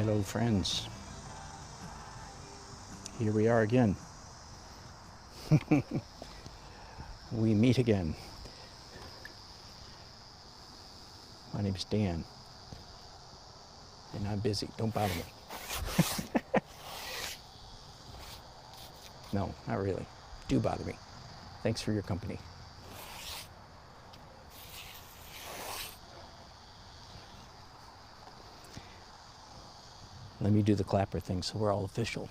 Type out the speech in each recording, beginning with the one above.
Hello friends, here we are again. We meet again. My name's Dan, and I'm busy. Don't bother me. No, not really. Do bother me. Thanks for your company. Let me do the clapper thing so we're all official.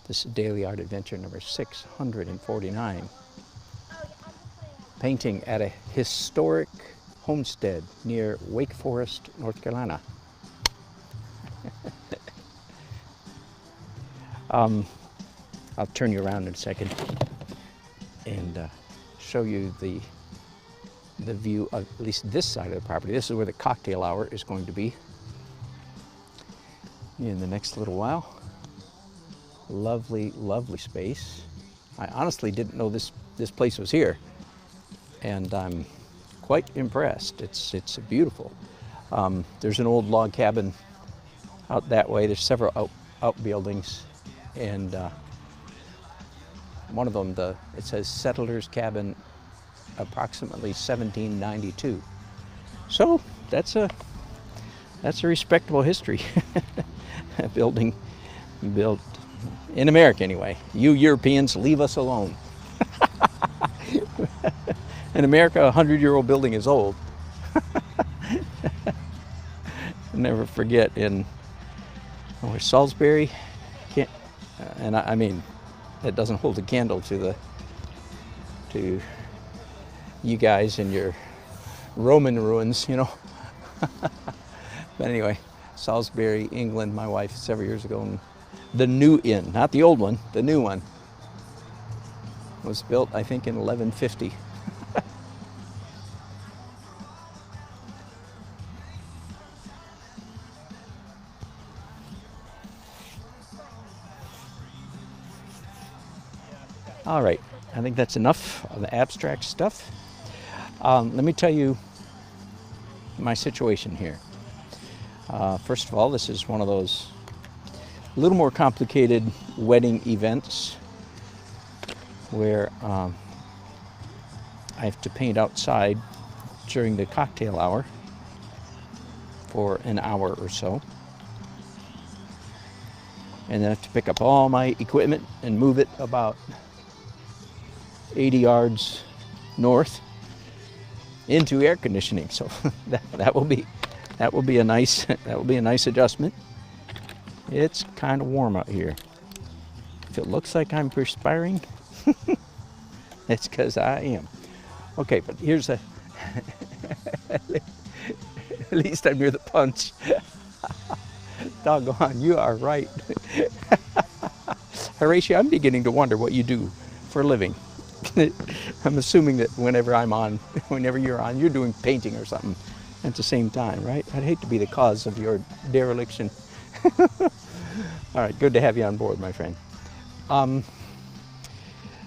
This is Daily Art Adventure number 649. Painting at a historic homestead near Wake Forest, North Carolina. I'll turn you around in a second and show you the view of at least this side of the property. This is where the cocktail hour is going to be in the next little while. Lovely, lovely space. I honestly didn't know this place was here, and I'm quite impressed. It's beautiful. There's an old log cabin out that way. There's several outbuildings, and one of them, it says Settlers Cabin, approximately 1792. So that's a respectable history. A building built in America anyway. You Europeans, leave us alone. In America, a 100-year-old building is old. Never forget in Salisbury, and I mean, that doesn't hold a candle to you guys and your Roman ruins, you know. But anyway, Salisbury, England, my wife several years ago, and the new inn, not the old one, the new one, was built, I think, in 1150. All right, I think that's enough of the abstract stuff. Let me tell you my situation here. First of all, this is one of those a little more complicated wedding events where I have to paint outside during the cocktail hour for an hour or so. And then I have to pick up all my equipment and move it about 80 yards north into air conditioning. So that will be a nice adjustment. It's kind of warm out here. If it looks like I'm perspiring, it's because I am. Okay, but here's at least I'm near the punch. Doggone, you are right. Horatio, I'm beginning to wonder what you do for a living. I'm assuming that whenever you're on, you're doing painting or something at the same time, right? I'd hate to be the cause of your dereliction. All right, good to have you on board, my friend.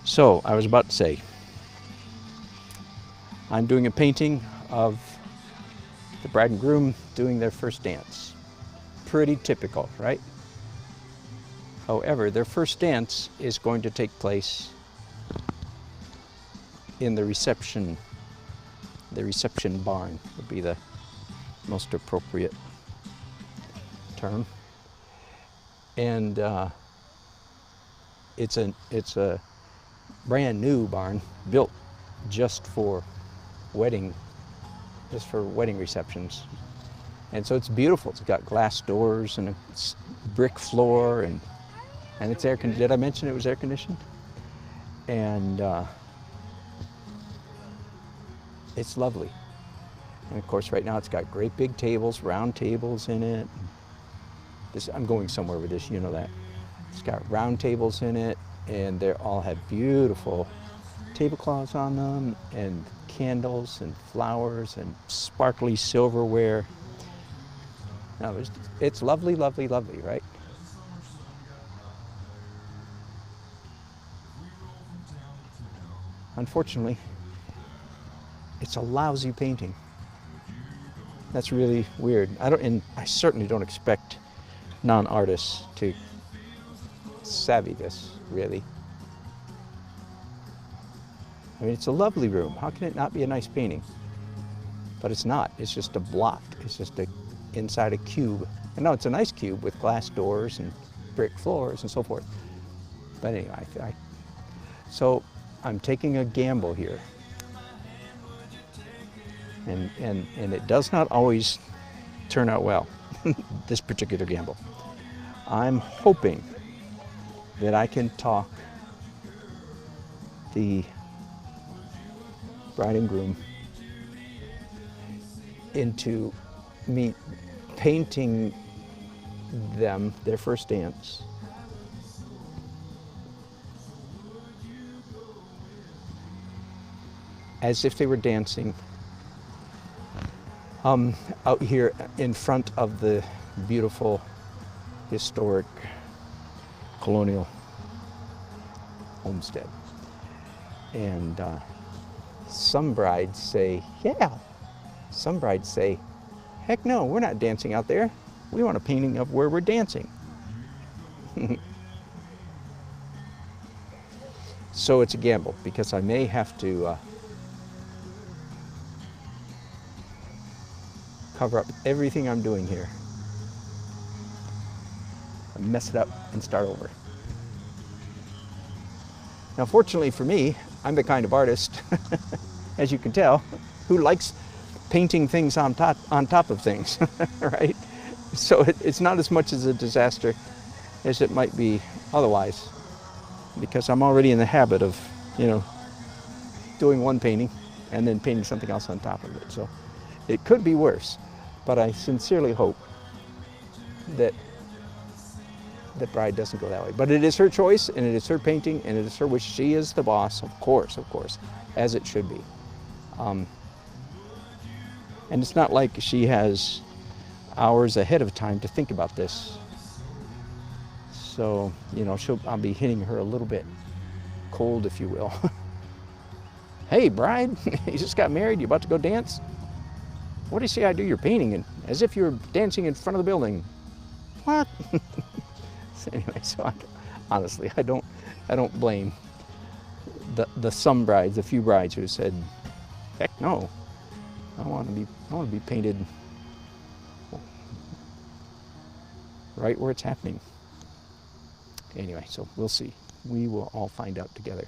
So I was about to say, I'm doing a painting of the bride and groom doing their first dance. Pretty typical, right? However, their first dance is going to take place in the reception barn would be the most appropriate term. And it's a brand new barn built just for wedding receptions. And so it's beautiful. It's got glass doors and a brick floor, and it's air conditioned. Did I mention it was air conditioned? And it's lovely. And of course, right now it's got great big tables, round tables in it. I'm going somewhere with this, you know that. It's got round tables in it, and they all have beautiful tablecloths on them, and candles and flowers and sparkly silverware. No, it's lovely, lovely, lovely, right? Unfortunately, it's a lousy painting. That's really weird. I certainly don't expect non-artists to savvy this, really. I mean, it's a lovely room. How can it not be a nice painting? But it's not. It's just a block. It's just inside a cube. And no, it's a nice cube with glass doors and brick floors and so forth. But anyway, so I'm taking a gamble here. And it does not always turn out well, this particular gamble. I'm hoping that I can talk the bride and groom into me painting them their first dance as if they were dancing out here in front of the beautiful, historic, colonial homestead. And some brides say, yeah. Some brides say, heck no, we're not dancing out there. We want a painting of where we're dancing. So it's a gamble, because I may have to cover up everything I'm doing here, and mess it up and start over. Now, fortunately for me, I'm the kind of artist, as you can tell, who likes painting things on top of things, right? So it's not as much as a disaster as it might be otherwise, because I'm already in the habit of, doing one painting and then painting something else on top of it. So it could be worse, but I sincerely hope that the bride doesn't go that way. But it is her choice, and it is her painting, and it is her wish. She is the boss, of course, as it should be. And it's not like she has hours ahead of time to think about this. So, I'll be hitting her a little bit cold, if you will. Hey, bride, you just got married, you about to go dance? What do you say I do your painting in? As if you're dancing in front of the building. What? So anyway, honestly, I don't blame the few brides who said, heck no, I want to be painted right where it's happening. Anyway, so we'll see. We will all find out together.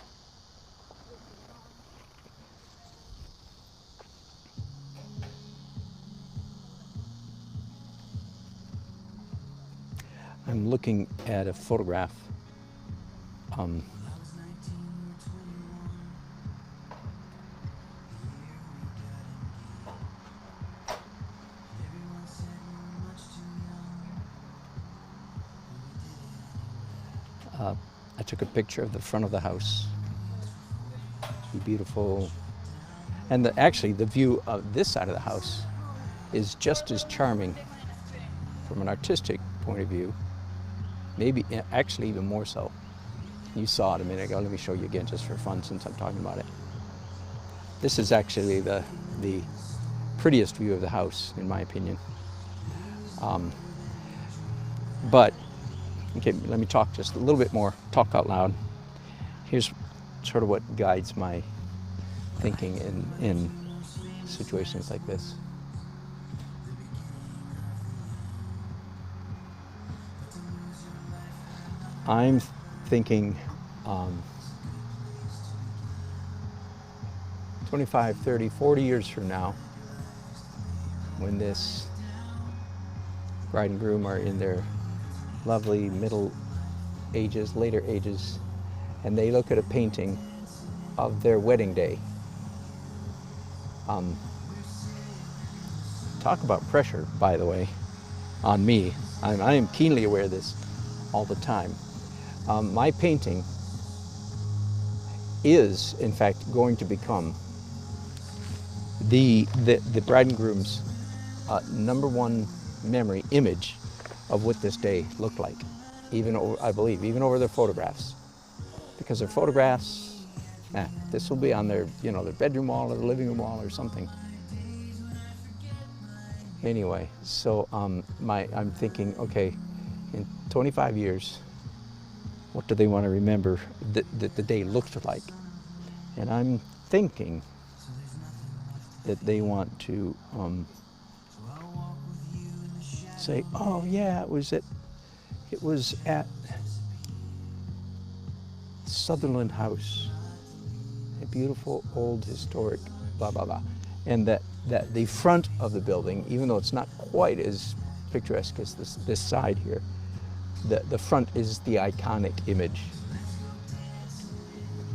I'm looking at a photograph I took a picture of the front of the house. Beautiful. And actually the view of this side of the house is just as charming from an artistic point of view. Maybe actually even more so. You saw it a minute ago. Let me show you again just for fun, since I'm talking about it. This is actually the prettiest view of the house, in my opinion. But okay, let me talk just a little bit more, talk out loud. Here's sort of what guides my thinking in situations like this. I'm thinking 25, 30, 40 years from now, when this bride and groom are in their lovely middle ages, later ages, and they look at a painting of their wedding day. Talk about pressure, by the way, on me. I am keenly aware of this all the time. My painting is, in fact, going to become the bride and groom's #1 memory image of what this day looked like, I believe, even over their photographs. Because their photographs, this will be on their, their bedroom wall or the living room wall or something. Anyway, so I'm thinking, okay, in 25 years, what do they want to remember that the day looked like? And I'm thinking that they want to say, oh yeah, it was at Sutherland House, a beautiful old historic blah blah blah, and that the front of the building, even though it's not quite as picturesque as this side here, the front is the iconic image.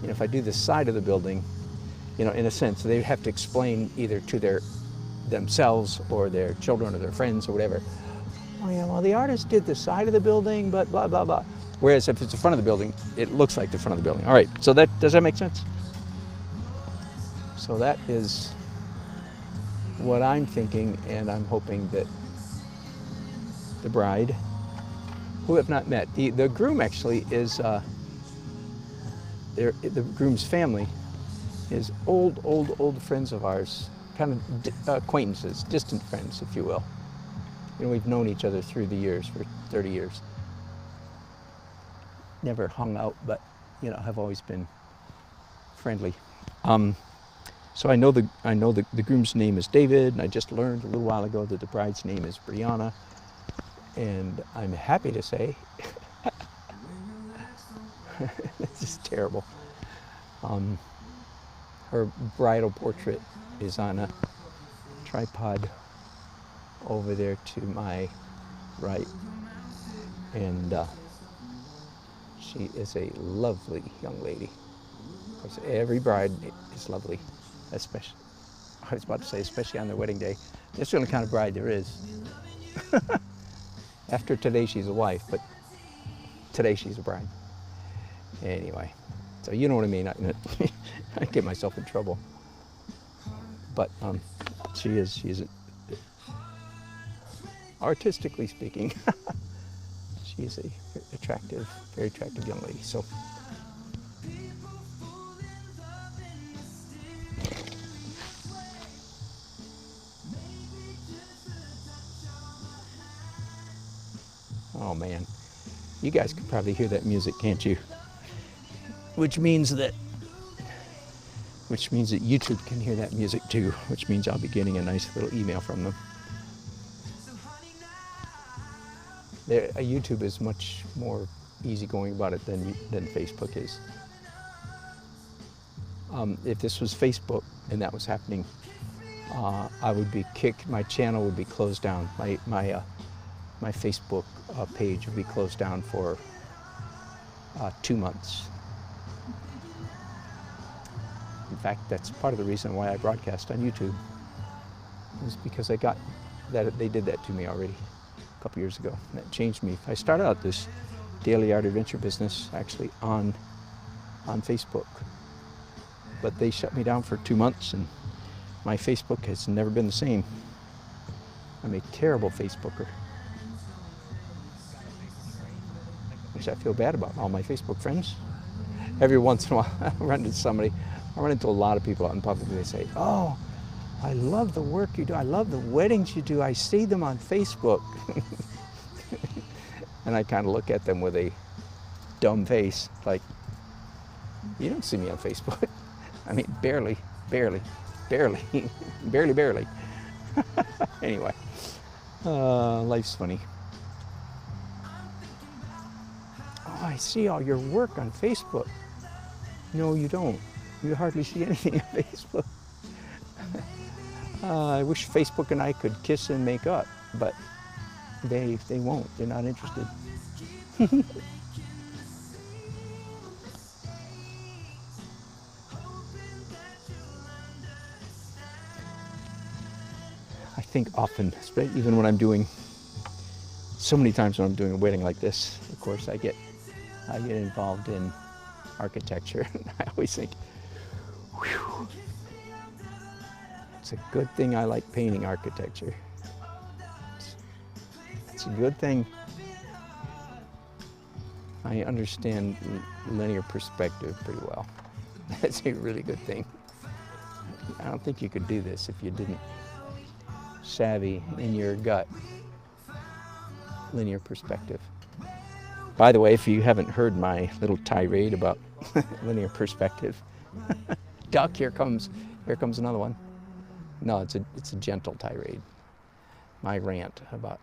You know, if I do the side of the building, you know, in a sense, they have to explain either to themselves or their children or their friends or whatever. Oh yeah, well the artist did the side of the building, but blah blah blah. Whereas if it's the front of the building, it looks like the front of the building. All right, so does that make sense? So that is what I'm thinking, and I'm hoping that the bride, who have not met, the groom actually is, the groom's family is old friends of ours, kind of acquaintances, distant friends, if you will. You know, we've known each other through the years, for 30 years. Never hung out, but, you know, have always been friendly. So I know the groom's name is David, and I just learned a little while ago that the bride's name is Brianna, and I'm happy to say, this is terrible. Her bridal portrait is on a tripod over there to my right, and she is a lovely young lady. Of course, every bride is lovely, especially, I was about to say, especially on their wedding day. That's the only kind of bride there is. After today, she's a wife, but today she's a bride. Anyway, so you know what I mean. I get myself in trouble. But she is artistically speaking, she is a very attractive young lady. So. Oh man, you guys can probably hear that music, can't you? Which means that YouTube can hear that music too, which means I'll be getting a nice little email from them. YouTube is much more easygoing about it than Facebook is. If this was Facebook and that was happening, I would be kicked. My channel would be closed down. My Facebook page would be closed down for 2 months. In fact, that's part of the reason why I broadcast on YouTube, is because I got that they did that to me already a couple years ago. And that changed me. I started out this daily art adventure business actually on Facebook, but they shut me down for 2 months, and my Facebook has never been the same. I'm a terrible Facebooker, which I feel bad about all my Facebook friends. Every once in a while, I run into a lot of people out in public, and they say, oh, I love the work you do. I love the weddings you do. I see them on Facebook. And I kind of look at them with a dumb face, like, you don't see me on Facebook. I mean, barely. Anyway, life's funny. Oh, I see all your work on Facebook. No, you don't. You hardly see anything on Facebook. I wish Facebook and I could kiss and make up, but they won't. They're not interested. I think often, even when I'm doing, so many times when I'm doing a wedding like this, of course, I get involved in architecture. I always think, whew, it's a good thing I like painting architecture. It's a good thing I understand linear perspective pretty well. That's a really good thing. I don't think you could do this if you didn't savvy in your gut linear perspective. By the way, if you haven't heard my little tirade about linear perspective, duck, here comes another one. No, it's a gentle tirade. My rant about,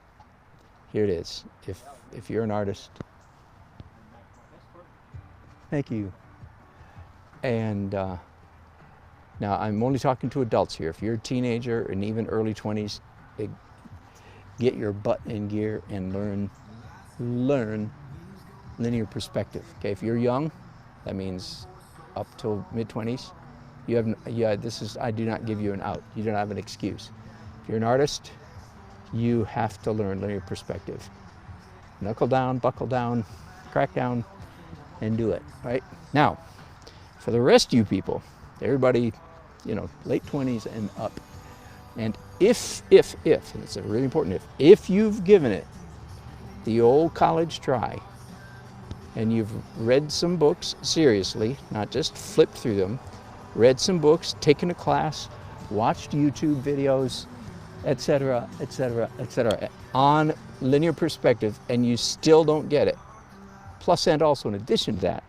here it is. If you're an artist, thank you. And now I'm only talking to adults here. If you're a teenager and even early 20s, get your butt in gear and learn linear perspective. Okay, if you're young, that means up till mid-20s, I do not give you an out. You don't have an excuse. If you're an artist, you have to learn linear perspective. Knuckle down, buckle down, crack down, and do it, right? Now, for the rest of you people, everybody, late 20s and up, and if, and it's a really important if you've given it the old college try, and you've read some books seriously, not just flipped through them, read some books, taken a class, watched YouTube videos, etc., on linear perspective, and you still don't get it. Plus, and also in addition to that,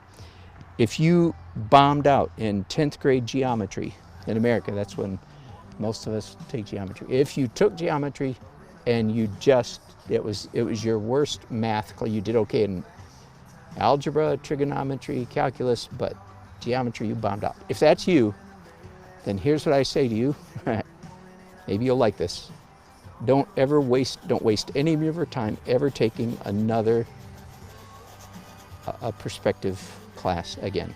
if you bombed out in 10th grade geometry in America, that's when most of us take geometry. If you took geometry and it was your worst math, you did okay in algebra, trigonometry, calculus, but geometry you bombed out. If that's you, then here's what I say to you. Maybe you'll like this. Don't waste any of your time ever taking another a perspective class again.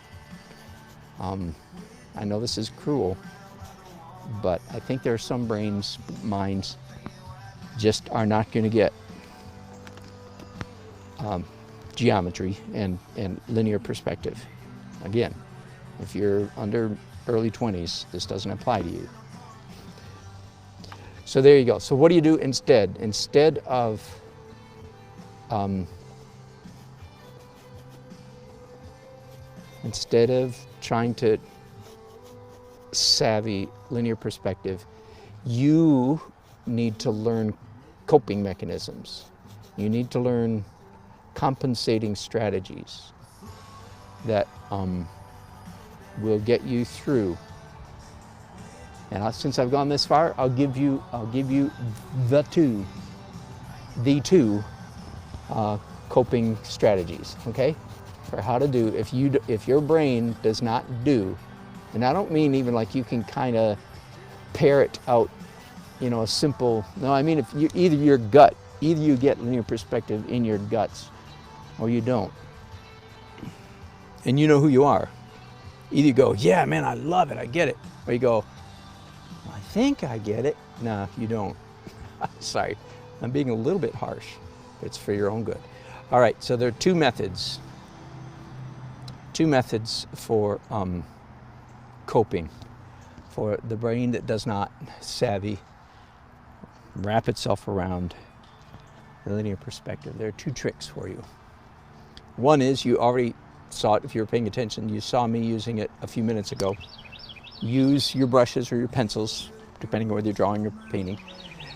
I know this is cruel, but I think there are some minds just are not going to get geometry and linear perspective. Again, if you're under early 20s, this doesn't apply to you. So there you go. So what do you do instead? Instead of trying to savvy linear perspective, you need to learn coping mechanisms. You need to learn compensating strategies that will get you through. And since I've gone this far, I'll give you the two coping strategies, okay? For how to do if your brain does not do, and I don't mean even like you can kind of parrot out, a simple. No, I mean if either you get linear perspective in your guts, or you don't, and you know who you are. Either you go, yeah, man, I love it, I get it, or you go, I think I get it. Nah, you don't. Sorry, I'm being a little bit harsh. It's for your own good. All right, so there are two methods for coping for the brain that does not savvy wrap itself around the linear perspective. There are two tricks for you. One is, you already saw it if you were paying attention. You saw me using it a few minutes ago. Use your brushes or your pencils, depending on whether you're drawing or painting,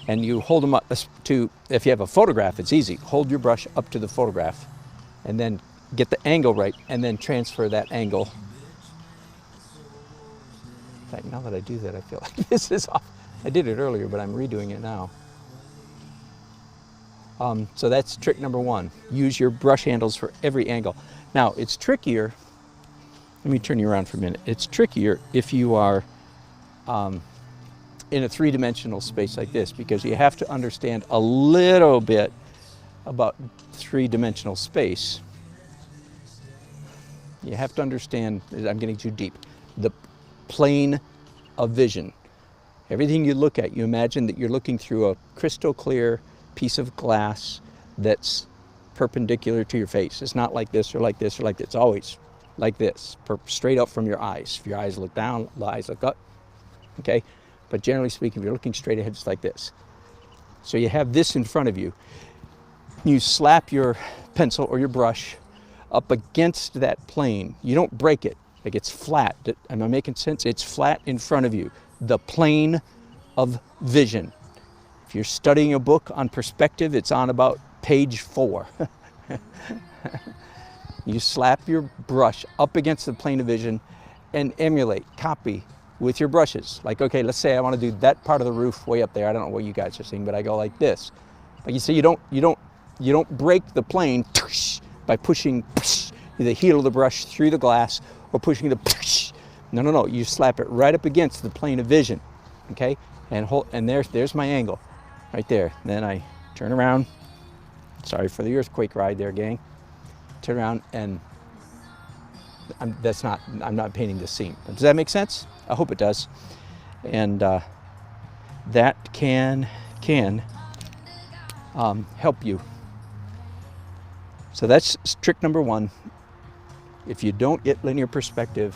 and you hold them up to, if you have a photograph, it's easy. Hold your brush up to the photograph and then get the angle right, and then transfer that angle. In fact, now that I do that, I feel like this is off. I did it earlier, but I'm redoing it now. So that's trick number one. Use your brush handles for every angle. Now, it's trickier. Let me turn you around for a minute. It's trickier if you are in a three-dimensional space like this, because you have to understand a little bit about three-dimensional space. You have to understand, I'm getting too deep, the plane of vision. Everything you look at, you imagine that you're looking through a crystal clear piece of glass that's perpendicular to your face. It's not like this or like this or like this. It's always like this, straight up from your eyes. If your eyes look down, the eyes look up, okay? But generally speaking, if you're looking straight ahead, it's like this. So you have this in front of you. You slap your pencil or your brush up against that plane. You don't break it, like it's flat. Am I making sense? It's flat in front of you. The plane of vision. If you're studying a book on perspective, it's on about page 4. You slap your brush up against the plane of vision and emulate, copy with your brushes. Like, okay, let's say I want to do that part of the roof way up there. I don't know what you guys are seeing, but I go like this. But you see, you don't break the plane by pushing the heel of the brush through the glass or pushing the no, no, no. You slap it right up against the plane of vision, okay? And hold, and there's my angle, right there. Then I turn around. Sorry for the earthquake ride there, gang. Turn around and I'm not painting the seam. Does that make sense? I hope it does. And that can help you. So that's trick number one. If you don't get linear perspective,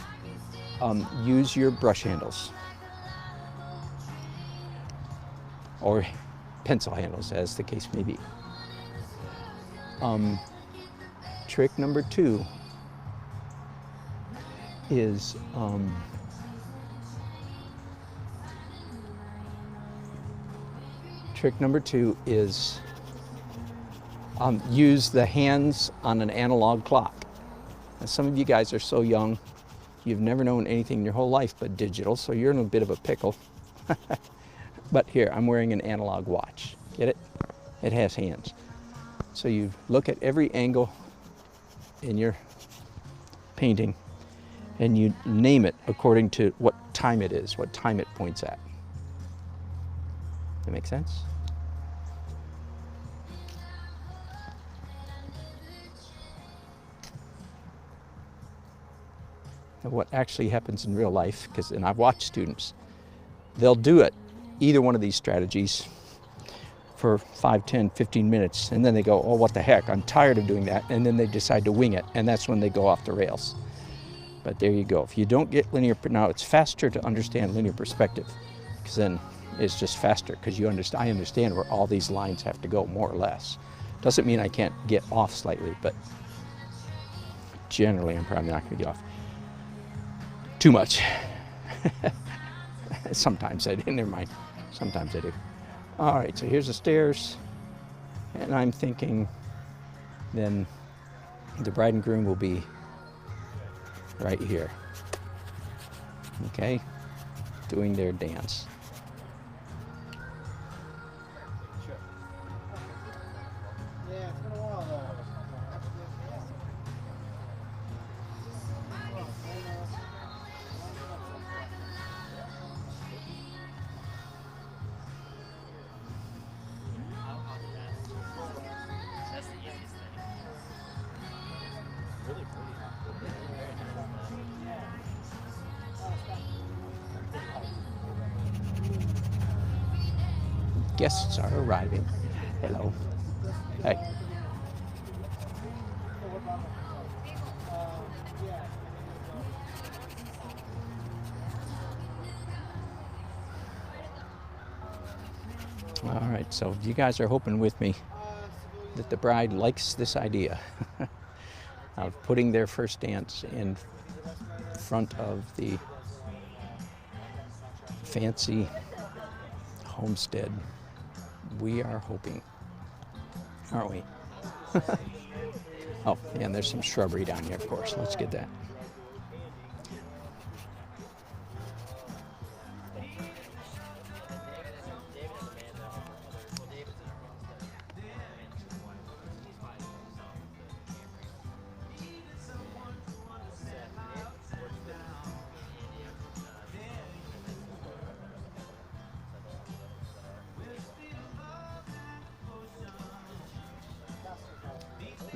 use your brush handles or pencil handles, as the case may be. Trick number two is use the hands on an analog clock. Now, some of you guys are so young, you've never known anything in your whole life but digital, so you're in a bit of a pickle. But here, I'm wearing an analog watch. Get it? It has hands. So you look at every angle in your painting and you name it according to what time it is, what time it points at. That make sense? Now, what actually happens in real life, and I've watched students, they'll do it, either one of these strategies, for 5, 10, 15 minutes, and then they go, oh, what the heck, I'm tired of doing that, and then they decide to wing it, and that's when they go off the rails. But there you go. If you don't get linear, now it's faster to understand linear perspective, because then it's just faster, because I understand where all these lines have to go, more or less. Doesn't mean I can't get off slightly, but generally I'm probably not going to get off too much. Sometimes I do, never mind. Sometimes I do. All right, so here's the stairs, and I'm thinking then the bride and groom will be right here, okay, doing their dance. Guests are arriving. Hello. Hey. All right, so you guys are hoping with me that the bride likes this idea of putting their first dance in front of the fancy Homestead. We are hoping, aren't we? Oh, yeah, and there's some shrubbery down here, of course. Let's get that.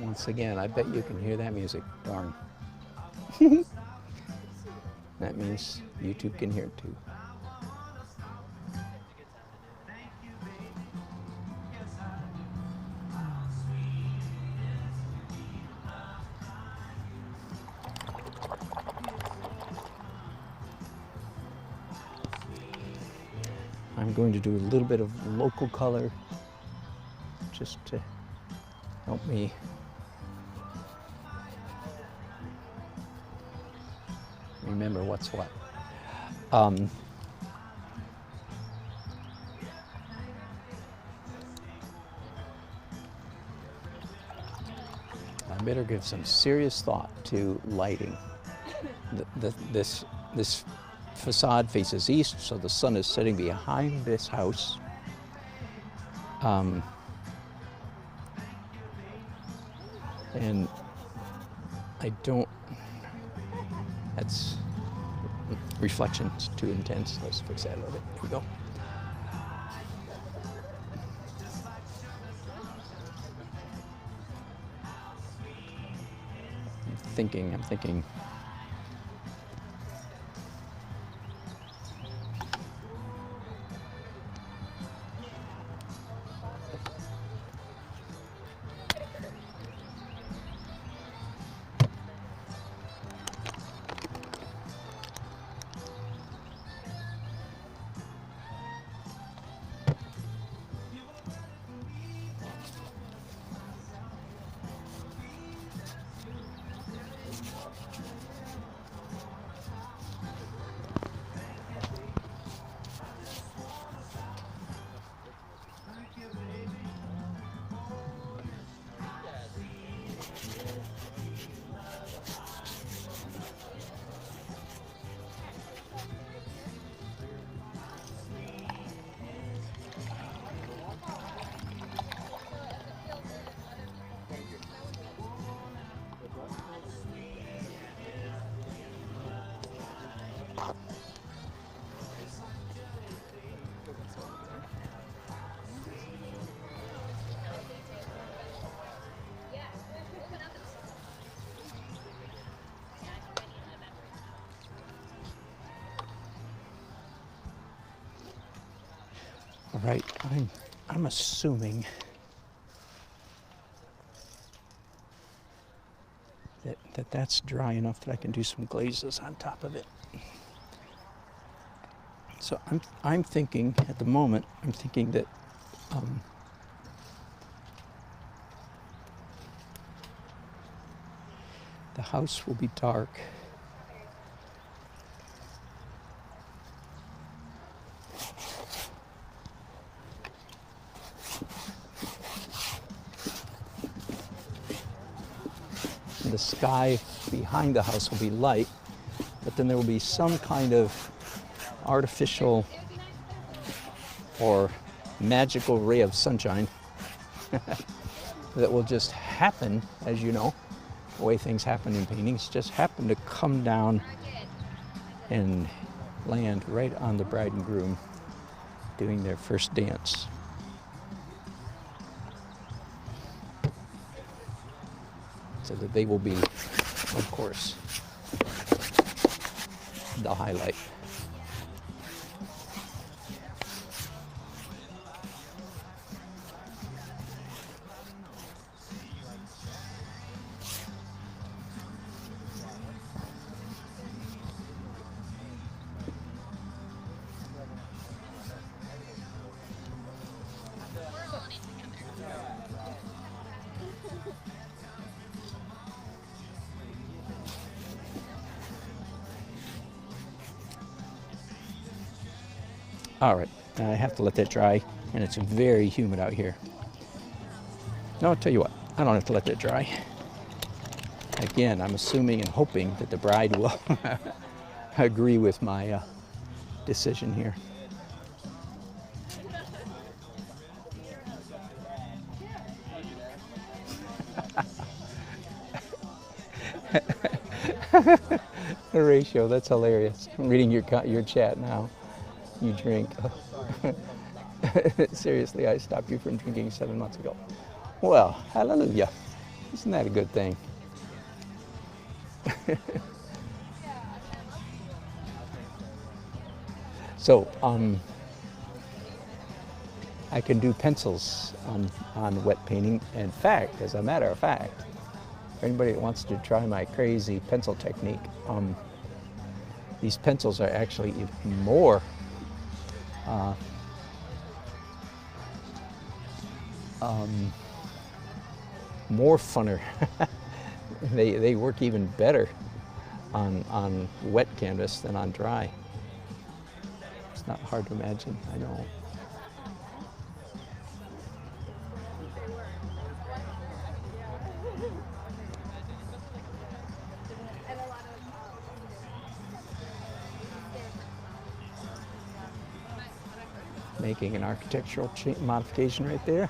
Once again, I bet you can hear that music. Darn. That means YouTube can hear it too. I'm going to do a little bit of local color just to help me remember what's what. I better give some serious thought to lighting. This facade faces east, so the sun is setting behind this house. And I don't, that's reflection's too intense. Let's fix that a little bit. Here we go. I'm thinking. All right, I'm assuming that's dry enough that I can do some glazes on top of it. So I'm thinking at the moment, I'm thinking that the house will be dark. The sky behind the house will be light, but then there will be some kind of artificial or magical ray of sunshine that will just happen, as you know, the way things happen in paintings, just happen to come down and land right on the bride and groom doing their first dance. So that they will be, of course, the highlight. All right, I have to let that dry, and it's very humid out here. No, I'll tell you what, I don't have to let that dry. Again, I'm assuming and hoping that the bride will agree with my decision here. Horatio, that's hilarious. I'm reading your chat now. You drink. Seriously, I stopped you from drinking 7 months ago. Well, hallelujah. Isn't that a good thing? So, I can do pencils on wet painting. In fact, as a matter of fact, for anybody that wants to try my crazy pencil technique, these pencils are actually even more funner. They work even better on wet canvas than on dry. It's not hard to imagine, I know. making an architectural modification right there.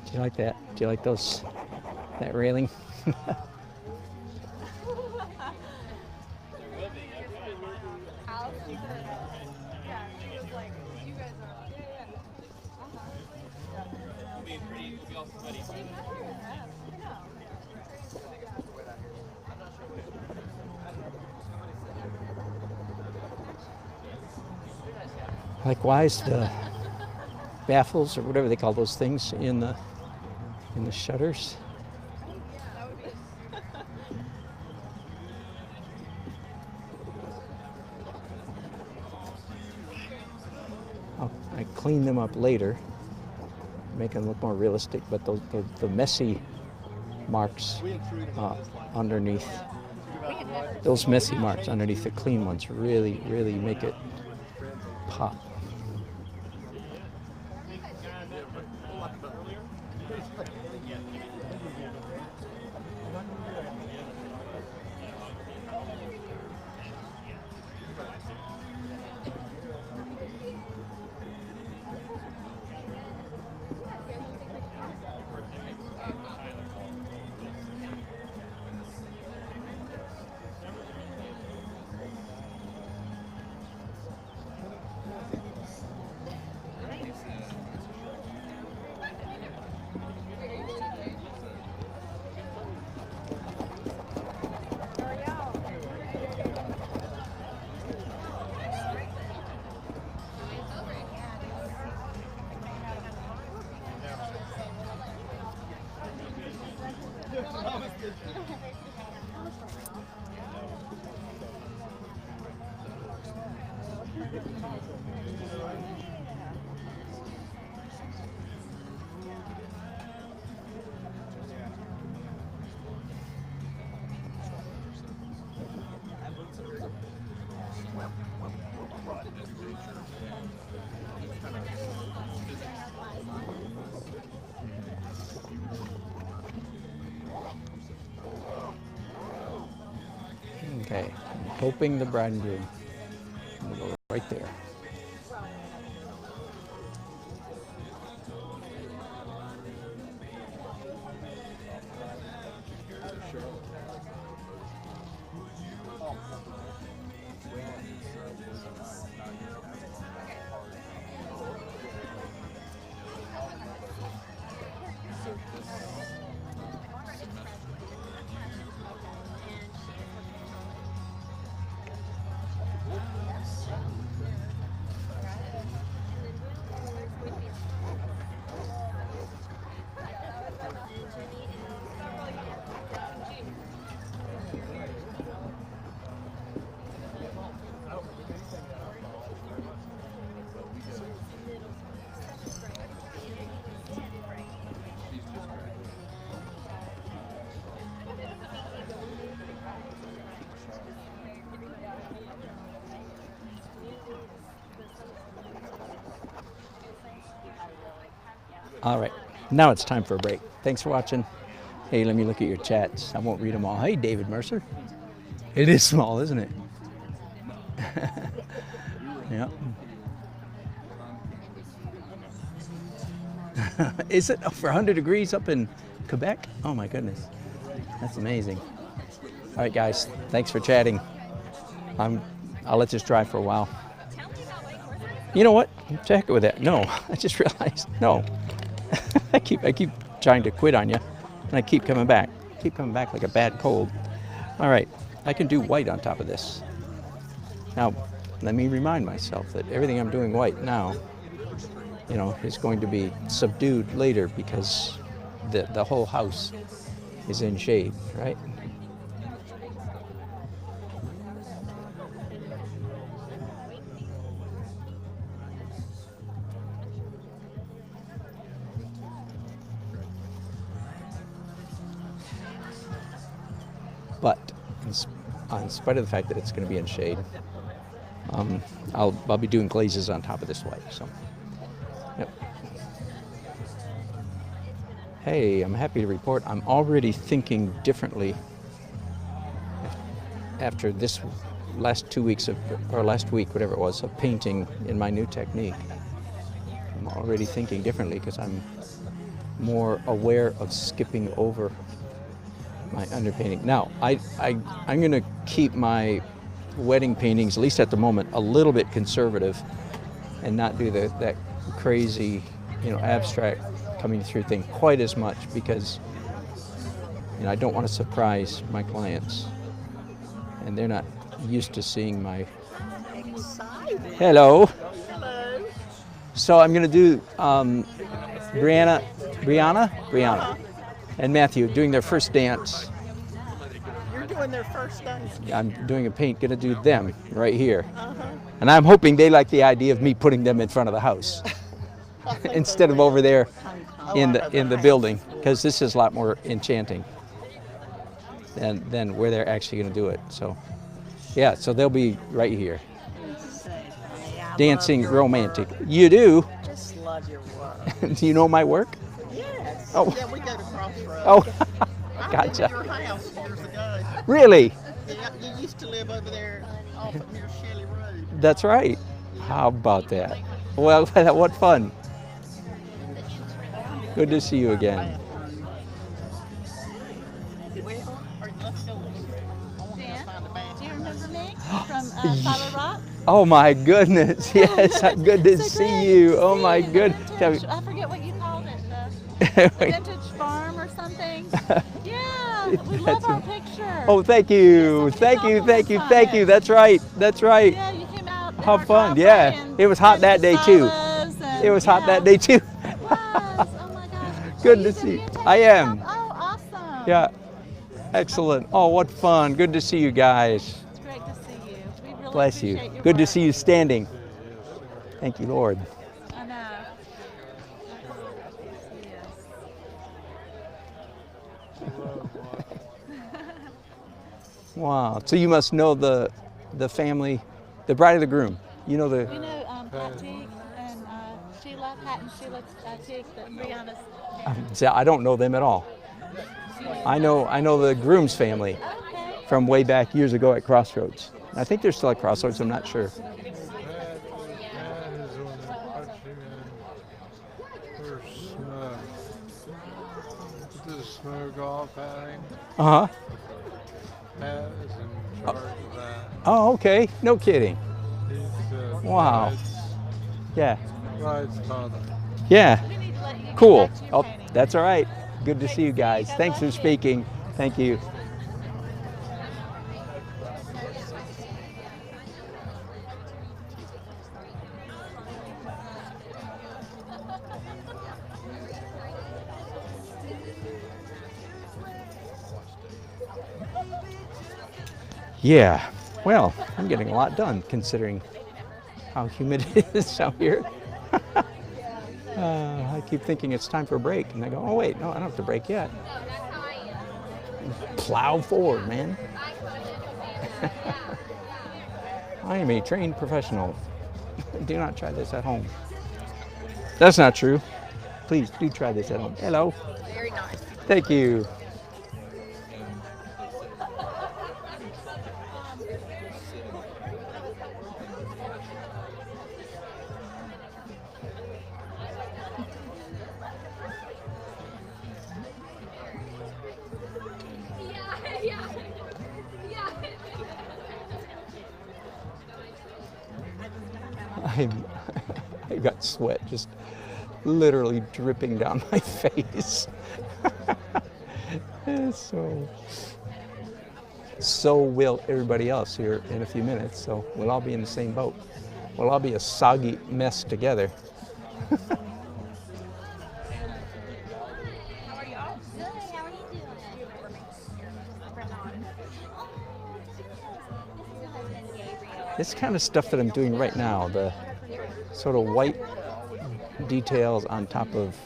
Do you like that? Do you like that railing? Likewise, the baffles or whatever they call those things in the shutters. I clean them up later, make them look more realistic, but the messy marks underneath, those messy marks underneath the clean ones really make it pop. Okay, I'm hoping the bride and groom will go right there. All right, now it's time for a break. Thanks for watching. Hey, let me look at your chats. I won't read them all. Hey, David Mercer. It is small, isn't it? Yeah. Is it for 100 degrees up in Quebec? Oh my goodness, that's amazing. All right, guys, thanks for chatting. I'll let this dry for a while. You know what? To heck with that. No, I just realized. No, I keep trying to quit on you, and I keep coming back. Keep coming back like a bad cold. All right, I can do white on top of this. Now, let me remind myself that everything I'm doing white now, you know, is going to be subdued later because the whole house is in shade, right? But in spite of the fact that it's going to be in shade, I'll be doing glazes on top of this white. So, yep. Hey, I'm happy to report I'm already thinking differently after this last 2 weeks or last week, whatever it was, of painting in my new technique. I'm already thinking differently because I'm more aware of skipping over my underpainting. Now, I'm going to keep my wedding paintings, at least at the moment, a little bit conservative and not do that crazy, you know, abstract coming through thing quite as much because, you know, I don't want to surprise my clients, and they're not used to seeing my. Hello. Hello. So I'm going to do Brianna, and Matthew doing their first dance. You're doing their first dance. I'm doing a paint, going to do them right here. And I'm hoping they like the idea of me putting them in front of the house instead of over there in the building, because this is a lot more enchanting than where they're actually going to do it. So, yeah, so they'll be right here. Dancing romantic. Work. You do? Just love your work. Do you know my work? Yes. Oh. Yeah, we go to Crossroads. Oh, I gotcha. lived at your house years ago. Really? Yeah, you used to live over there off of near Shelley Road. That's right. How about that? Well, what fun. Good to see you again. Well, let's go. I want to go find the Do bathroom. you remember me from Solid Rock? Oh my goodness, yes, good to So see great you. to Oh see my you. The goodness. vintage- I forget what you called it. The vintage farm or something. Yeah, we love our picture. Oh, thank you, Yeah, so thank many you, thank you, compliments on thank you. it. That's right, that's right. Yeah, you came out. in How our fun, coffee yeah. and It was hot that day too. sodas and- It was hot that yeah. day too. It was. Oh my gosh. Good Are to you see you. taking I am. yourself? Oh, awesome. Yeah, excellent. Oh, what fun. Good to see you guys. It's great to see you. We really Bless you. appreciate your Good to work. see you standing. Thank you, Lord. I know. Wow. So you must know the family, the bride of the groom. You know the. We know Pat Teague and Sheila, Pat and Sheila Teague, that Brianna's. See, I don't know them at all. I know the groom's family Okay. from way back years ago at Crossroads. I think they're still at Crossroads. I'm not sure. The snow golf outing. Uh huh. Pat is in charge of that. Oh, okay. No kidding. He's Wow. Yeah. Bride's father. Yeah. We need to let you get Cool. back to your Oh, painting. that's all right. Good to Great see you to see you. guys. God Thanks for bless you. speaking. Thank you. Yeah, well, I'm getting a lot done considering how humid it is out here. I keep thinking it's time for a break, and I go, oh wait, no, I don't have to break yet. Plow forward, man. I am a trained professional. Do not try this at home. That's not true. Please do try this at home. Hello. Very nice. Thank you. I got sweat just literally dripping down my face. So will everybody else here in a few minutes, so we'll all be in the same boat. We'll all be a soggy mess together. This kind of stuff that I'm doing right now, the sort of white details on top of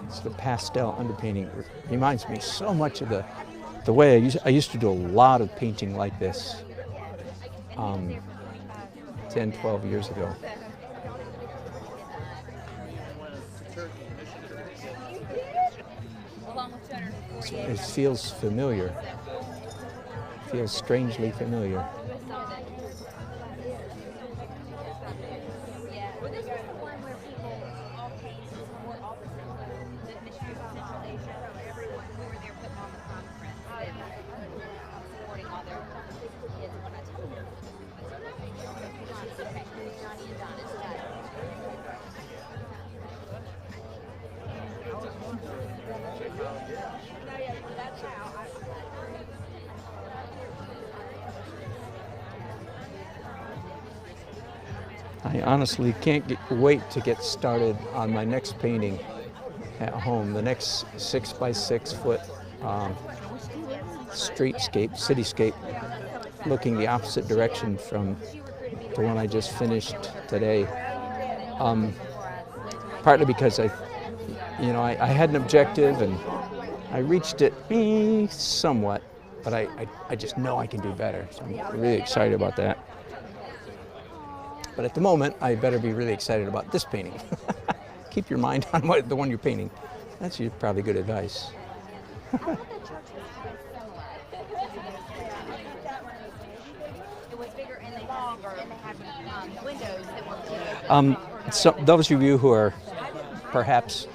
sort of pastel underpainting, reminds me so much of the way I used to do a lot of painting like this 10, 12 years ago. It feels familiar. Feels strangely familiar. I honestly can't wait to get started on my next painting at home. The next 6 by 6 foot streetscape, cityscape, looking the opposite direction from the one I just finished today. Partly because I had an objective and I reached it somewhat, but I just know I can do better. So I'm really excited about that. But at the moment, I better be really excited about this painting. Keep your mind on the one you're painting. That's probably good advice. So those of you who are perhaps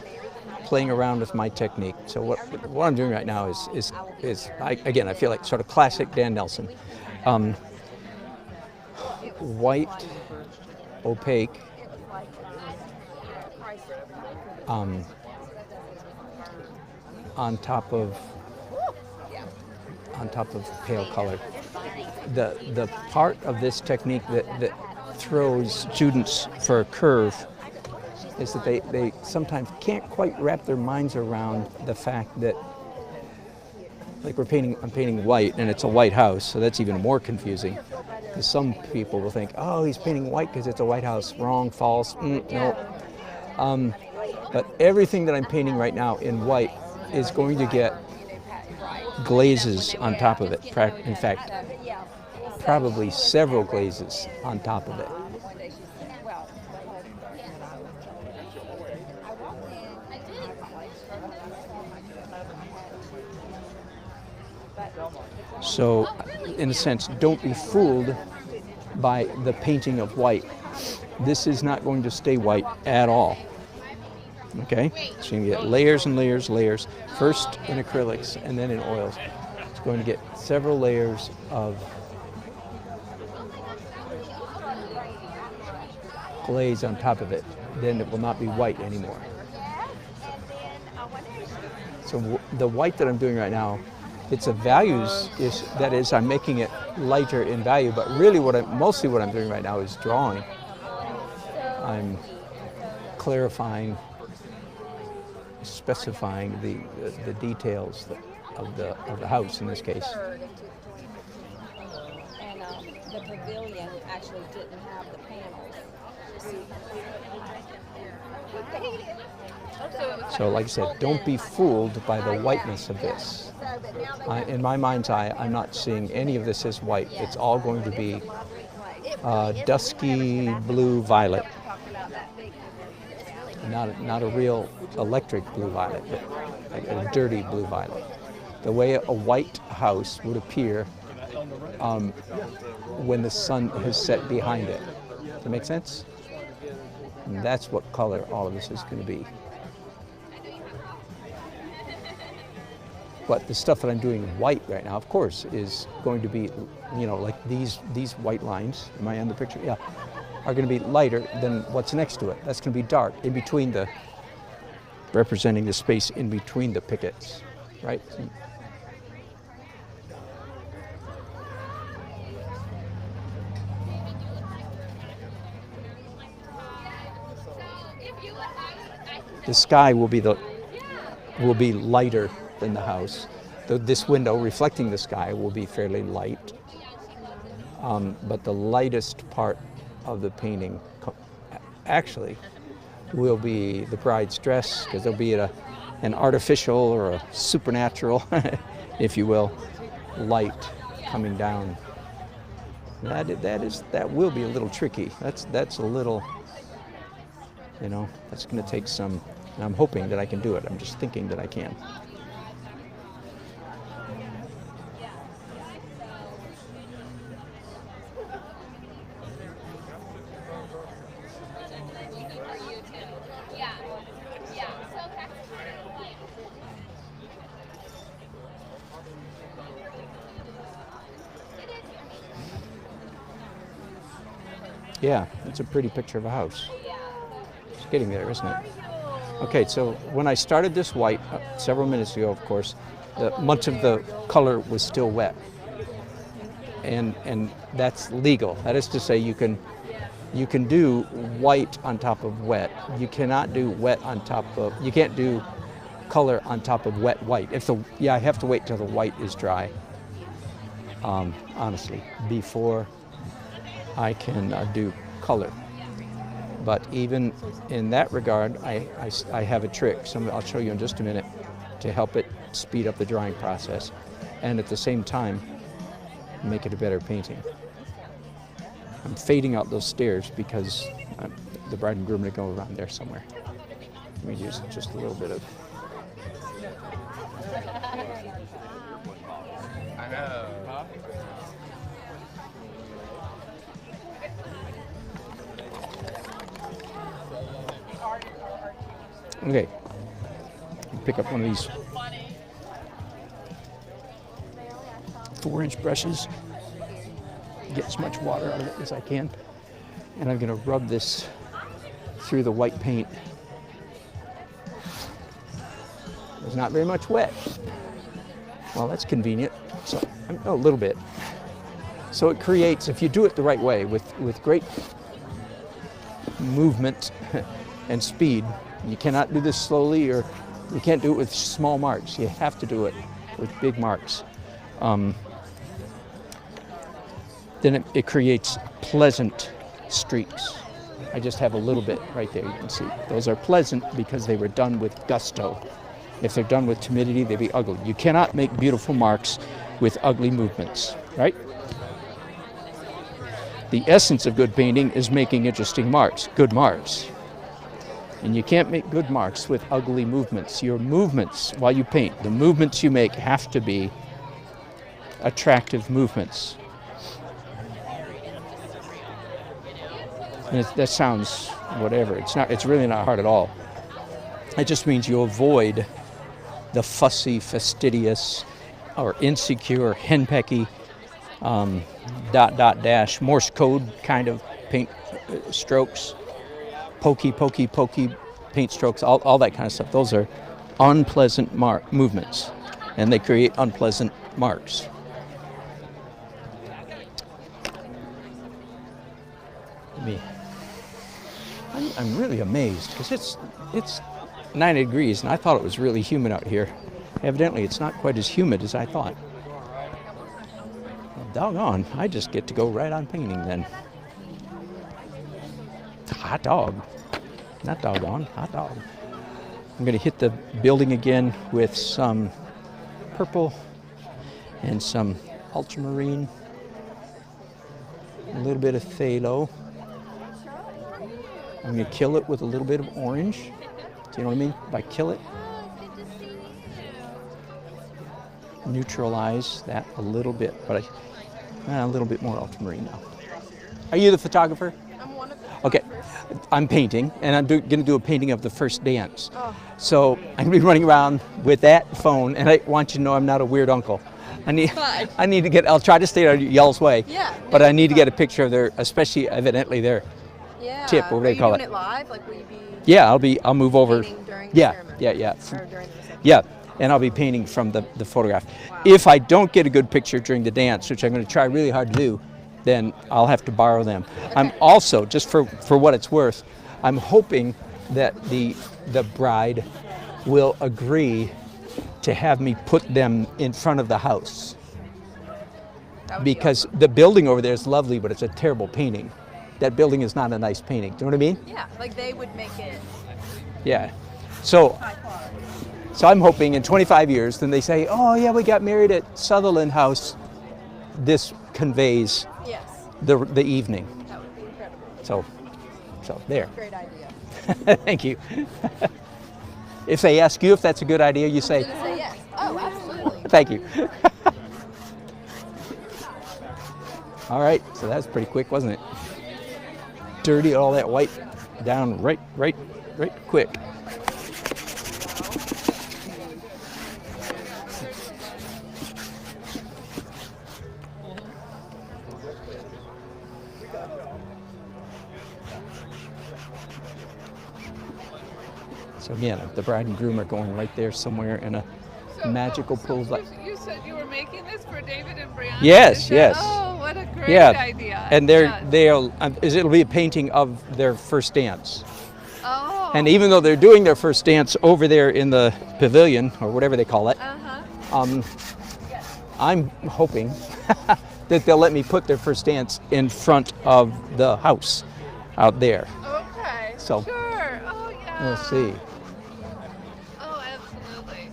playing around with my technique, so what I'm doing right now is again, I feel like sort of classic Dan Nelson. White, opaque, on top of pale color. The part of this technique that throws students for a curve is that they sometimes can't quite wrap their minds around the fact that, like I'm painting white and it's a white house, so that's even more confusing. Because some people will think, oh, he's painting white because it's a white house. Wrong, false, no. But everything that I'm painting right now in white is going to get glazes on top of it. In fact, probably several glazes on top of it. So, in a sense, don't be fooled by the painting of white. This is not going to stay white at all. Okay? So you get layers and layers, layers, first in acrylics and then in oils. It's going to get several layers of glaze on top of it. Then it will not be white anymore. So the white that I'm doing right now, it's a values issue. That is, I'm making it lighter in value, but really mostly what I'm doing right now is drawing. I'm clarifying, specifying the details of the house in this case. And the pavilion actually didn't have the panels. So like I said, don't be fooled by the whiteness of this. In my mind's eye, I'm not seeing any of this as white. It's all going to be dusky blue violet. Not a real electric blue violet, but a dirty blue violet. The way a white house would appear when the sun has set behind it. Does that make sense? And that's what color all of this is going to be. But the stuff that I'm doing white right now, of course, is going to be, like these white lines. Am I on the picture? Yeah. are going to be lighter than what's next to it. That's going to be dark in between the, representing the space in between the pickets, right? The sky will be lighter than the house. This window reflecting the sky will be fairly light, but the lightest part of the painting actually will be the bride's dress, because there'll be an artificial or a supernatural, if you will, light coming down. That will be a little tricky. That's a little, you know, that's going to take some. And I'm hoping that I can do it. I'm just thinking that I can. Yeah, it's a pretty picture of a house. It's getting there, isn't it? Okay, so when I started this white several minutes ago, of course, much of the color was still wet, and that's legal. That is to say, you can do white on top of wet. You cannot do wet on top of. You can't do color on top of wet white. I have to wait till the white is dry. Honestly, before I can do color. But even in that regard, I have a trick. I'll show you in just a minute to help it speed up the drying process, and at the same time make it a better painting. I'm fading out those stairs because the bride and groom are going to go around there somewhere. Let me use just a little bit of. I know. Huh? Okay, pick up one of these 4-inch brushes, get as much water out of it as I can, and I'm going to rub this through the white paint. There's not very much wet. Well, that's convenient. So a little bit. So it creates, if you do it the right way, with great movement and speed. You cannot do this slowly, or you can't do it with small marks. You have to do it with big marks. Then it creates pleasant streaks. I just have a little bit right there, you can see. Those are pleasant because they were done with gusto. If they're done with timidity, they'd be ugly. You cannot make beautiful marks with ugly movements, right? The essence of good painting is making interesting marks, good marks. And you can't make good marks with ugly movements. Your movements, while you paint, the movements you make have to be attractive movements. And that sounds whatever. It's really not hard at all. It just means you avoid the fussy, fastidious, or insecure, henpecky, .. Morse code kind of paint strokes. Pokey paint strokes, all that kind of stuff. Those are unpleasant movements, and they create unpleasant marks. I'm really amazed because it's 90 degrees, and I thought it was really humid out here. Evidently, it's not quite as humid as I thought. Well, doggone, I just get to go right on painting then. Hot dog. Not doggone, hot dog. I'm going to hit the building again with some purple and some ultramarine, a little bit of phthalo. I'm going to kill it with a little bit of orange. Do you know what I mean? By kill it, neutralize that a little bit, but a little bit more ultramarine now. Are you the photographer? I'm one of the Okay, I'm painting, and I'm going to do a painting of the first dance. Oh. So I'm going to be running around with that phone, and I want you to know I'm not a weird uncle. I need to get, I'll try to stay out of y'all's way, yeah, but I need to get a picture of their, especially evidently their Yeah. tip, or what do they call Are it? you doing it live? Like, will you be Yeah, I'll move over. painting during the Yeah, ceremony? yeah. Or during the reception? Yeah, and I'll be painting from the photograph. Wow. If I don't get a good picture during the dance, which I'm going to try really hard to do, then I'll have to borrow them. I'm also, just for what it's worth, I'm hoping that the bride will agree to have me put them in front of the house. That would be Because the building over there is lovely, but it's a terrible painting. That building is not a nice painting. Do you know what I mean? awesome. Yeah, like they would make it Yeah. So high quality. I'm hoping in 25 years, then they say, oh yeah, we got married at Sutherland House. This conveys Yes, the evening. that would be incredible. So there. Great idea. Thank you. If they ask you if that's a good idea, you I'm say, gonna say yes. Oh, absolutely. thank you. All right, so that's pretty quick, wasn't it? Dirty all that white down right quick. So again, the bride and groom are going right there somewhere in a magical pool. You said you were making this for David and Brianna? Yes, Is that- yes. Oh, what a great Yeah, idea. and Yeah. it'll be a painting of their first dance. Oh. And even though they're doing their first dance over there in the pavilion or whatever they call it, Uh-huh. I'm hoping that they'll let me put their first dance in front of the house out there. Okay. So- Sure. Oh, yeah. We'll see. Oh, absolutely.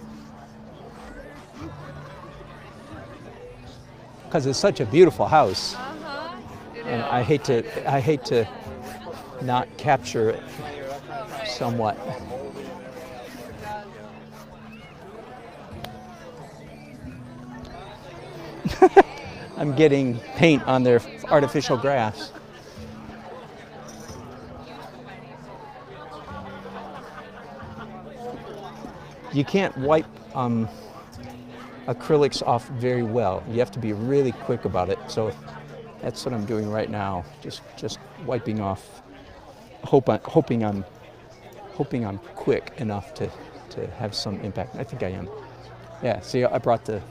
Because it's such a beautiful house, Uh-huh. It and is. I hate to not capture it somewhat. I'm getting paint on their artificial grass. You can't wipe acrylics off very well. You have to be really quick about it. So that's what I'm doing right now. Just wiping off, hoping I'm quick enough to have some impact. I think I am. Yeah. See, I brought the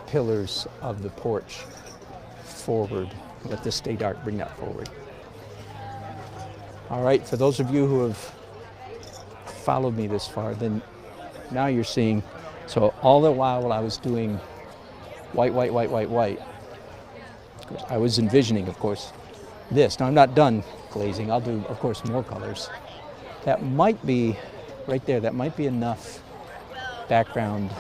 pillars of the porch forward. Let this stay dark. Bring that forward. All right. For those of you who have followed me this far, then now you're seeing. So all the while I was doing white, of course, I was envisioning, of course, this. Now I'm not done glazing. I'll do, of course, more colors. That might be, right there, that might be enough background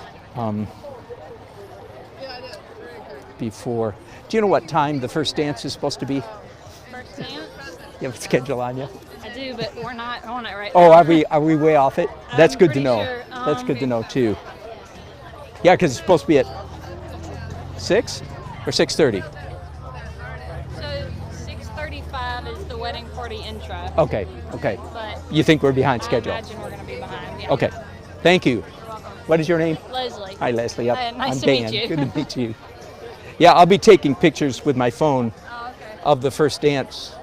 before. Do you know what time the first dance is supposed to be? First dance? You have a schedule on you? I do, but we're not on it right Oh, now. are we way off it? That's I'm good to pretty know. sure, That's good to know too. Yeah, because it's supposed to be at 6 or 6:30. So 6:35 is the wedding party intro. Okay. But You think we're behind I schedule? imagine we're going to be behind. Yeah. Okay. Thank you. You're welcome. What is your name? Leslie. Hi, Leslie. Nice I'm to Dan. meet you. Good to meet you. Yeah, I'll be taking pictures with my phone Oh, okay. of the first dance.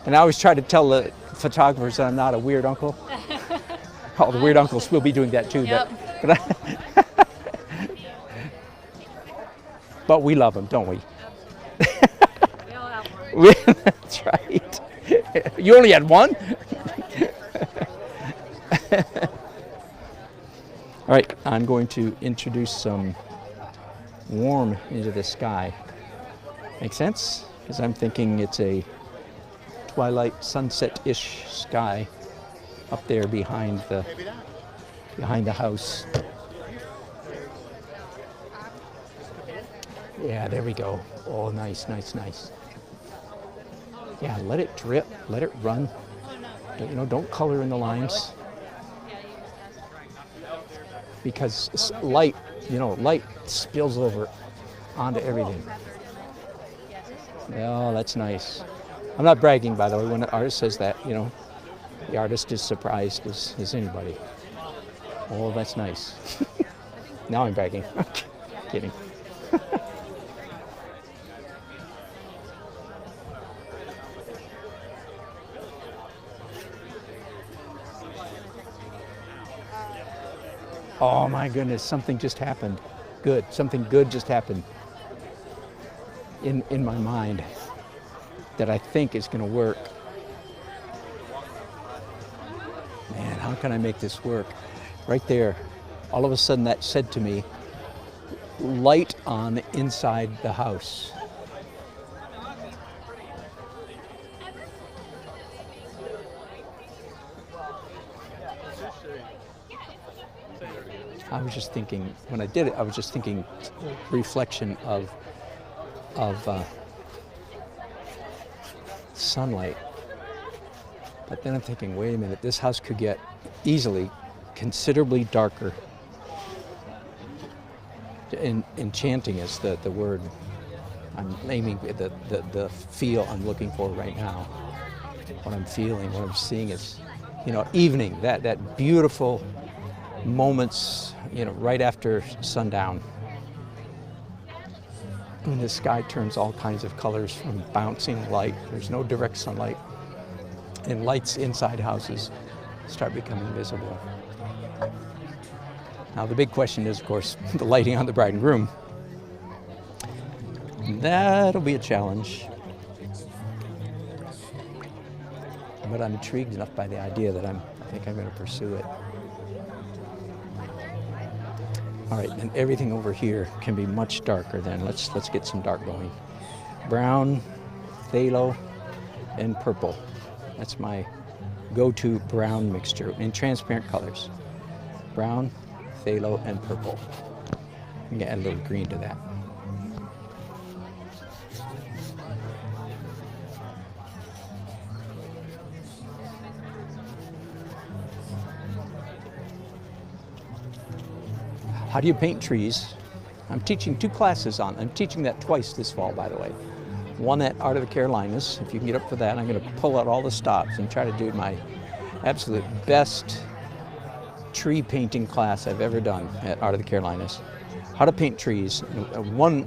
And I always try to tell the photographers that I'm not a weird uncle. All the weird uncles will be doing that too. Yep. But we love them, don't we? We all have one. That's right. You only had one? All right, I'm going to introduce some warm into the sky. Make sense? Because I'm thinking it's a twilight sunset-ish sky up there behind the house. Yeah, there we go. Oh, nice. Yeah, let it drip, let it run. Don't color in the lines. Because light spills over onto everything. Oh, that's nice. I'm not bragging, by the way, when an artist says that, the artist is surprised as anybody. Oh, that's nice. Now I'm bragging. Kidding. Oh my goodness, something just happened. Good, something good just happened in my mind that I think is going to work. Man, how can I make this work? Right there, all of a sudden that said to me, light on inside the house. I was just thinking, when I did it, I was just thinking reflection of sunlight. But then I'm thinking, wait a minute, this house could get easily considerably darker. Enchanting is the word I'm aiming at, the feel I'm looking for right now. What I'm feeling, what I'm seeing is, evening, that beautiful moments, right after sundown. When the sky turns all kinds of colors from bouncing light. There's no direct sunlight. And lights inside houses start becoming visible. Now the big question is, of course, the lighting on the bride and groom. That'll be a challenge. But I'm intrigued enough by the idea that I think I'm going to pursue it. All right, and everything over here can be much darker then. Let's get some dark going. Brown, phthalo, and purple. That's my go-to brown mixture in transparent colors. Brown, phthalo, and purple. I'm gonna add a little green to that. How do you paint trees? I'm teaching 2 classes on. I'm teaching that twice this fall, by the way. One at Art of the Carolinas. If you can get up for that, I'm going to pull out all the stops and try to do my absolute best tree painting class I've ever done at Art of the Carolinas. How to paint trees.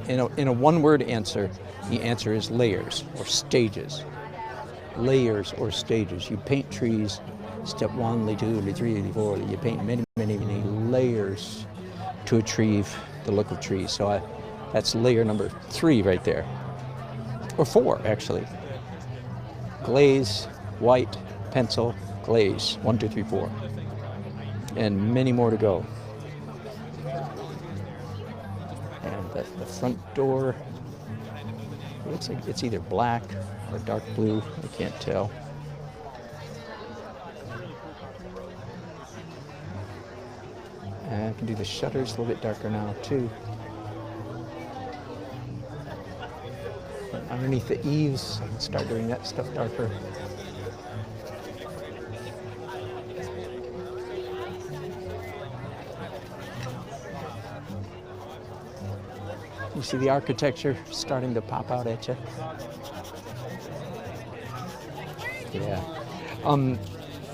In a one-word answer, the answer is layers or stages. Layers or stages. You paint trees, step 1, lay 2, lay 3, lay 4. You paint many, many, many layers to achieve the look of trees. So that's layer number 3 right there. Or 4, actually. Glaze, white, pencil, glaze. 1, 2, 3, 4. And many more to go. And the front door, it looks like it's either black or dark blue. I can't tell. And I can do the shutters a little bit darker now too. Underneath the eaves, I can start doing that stuff darker. You see the architecture starting to pop out at you? Yeah.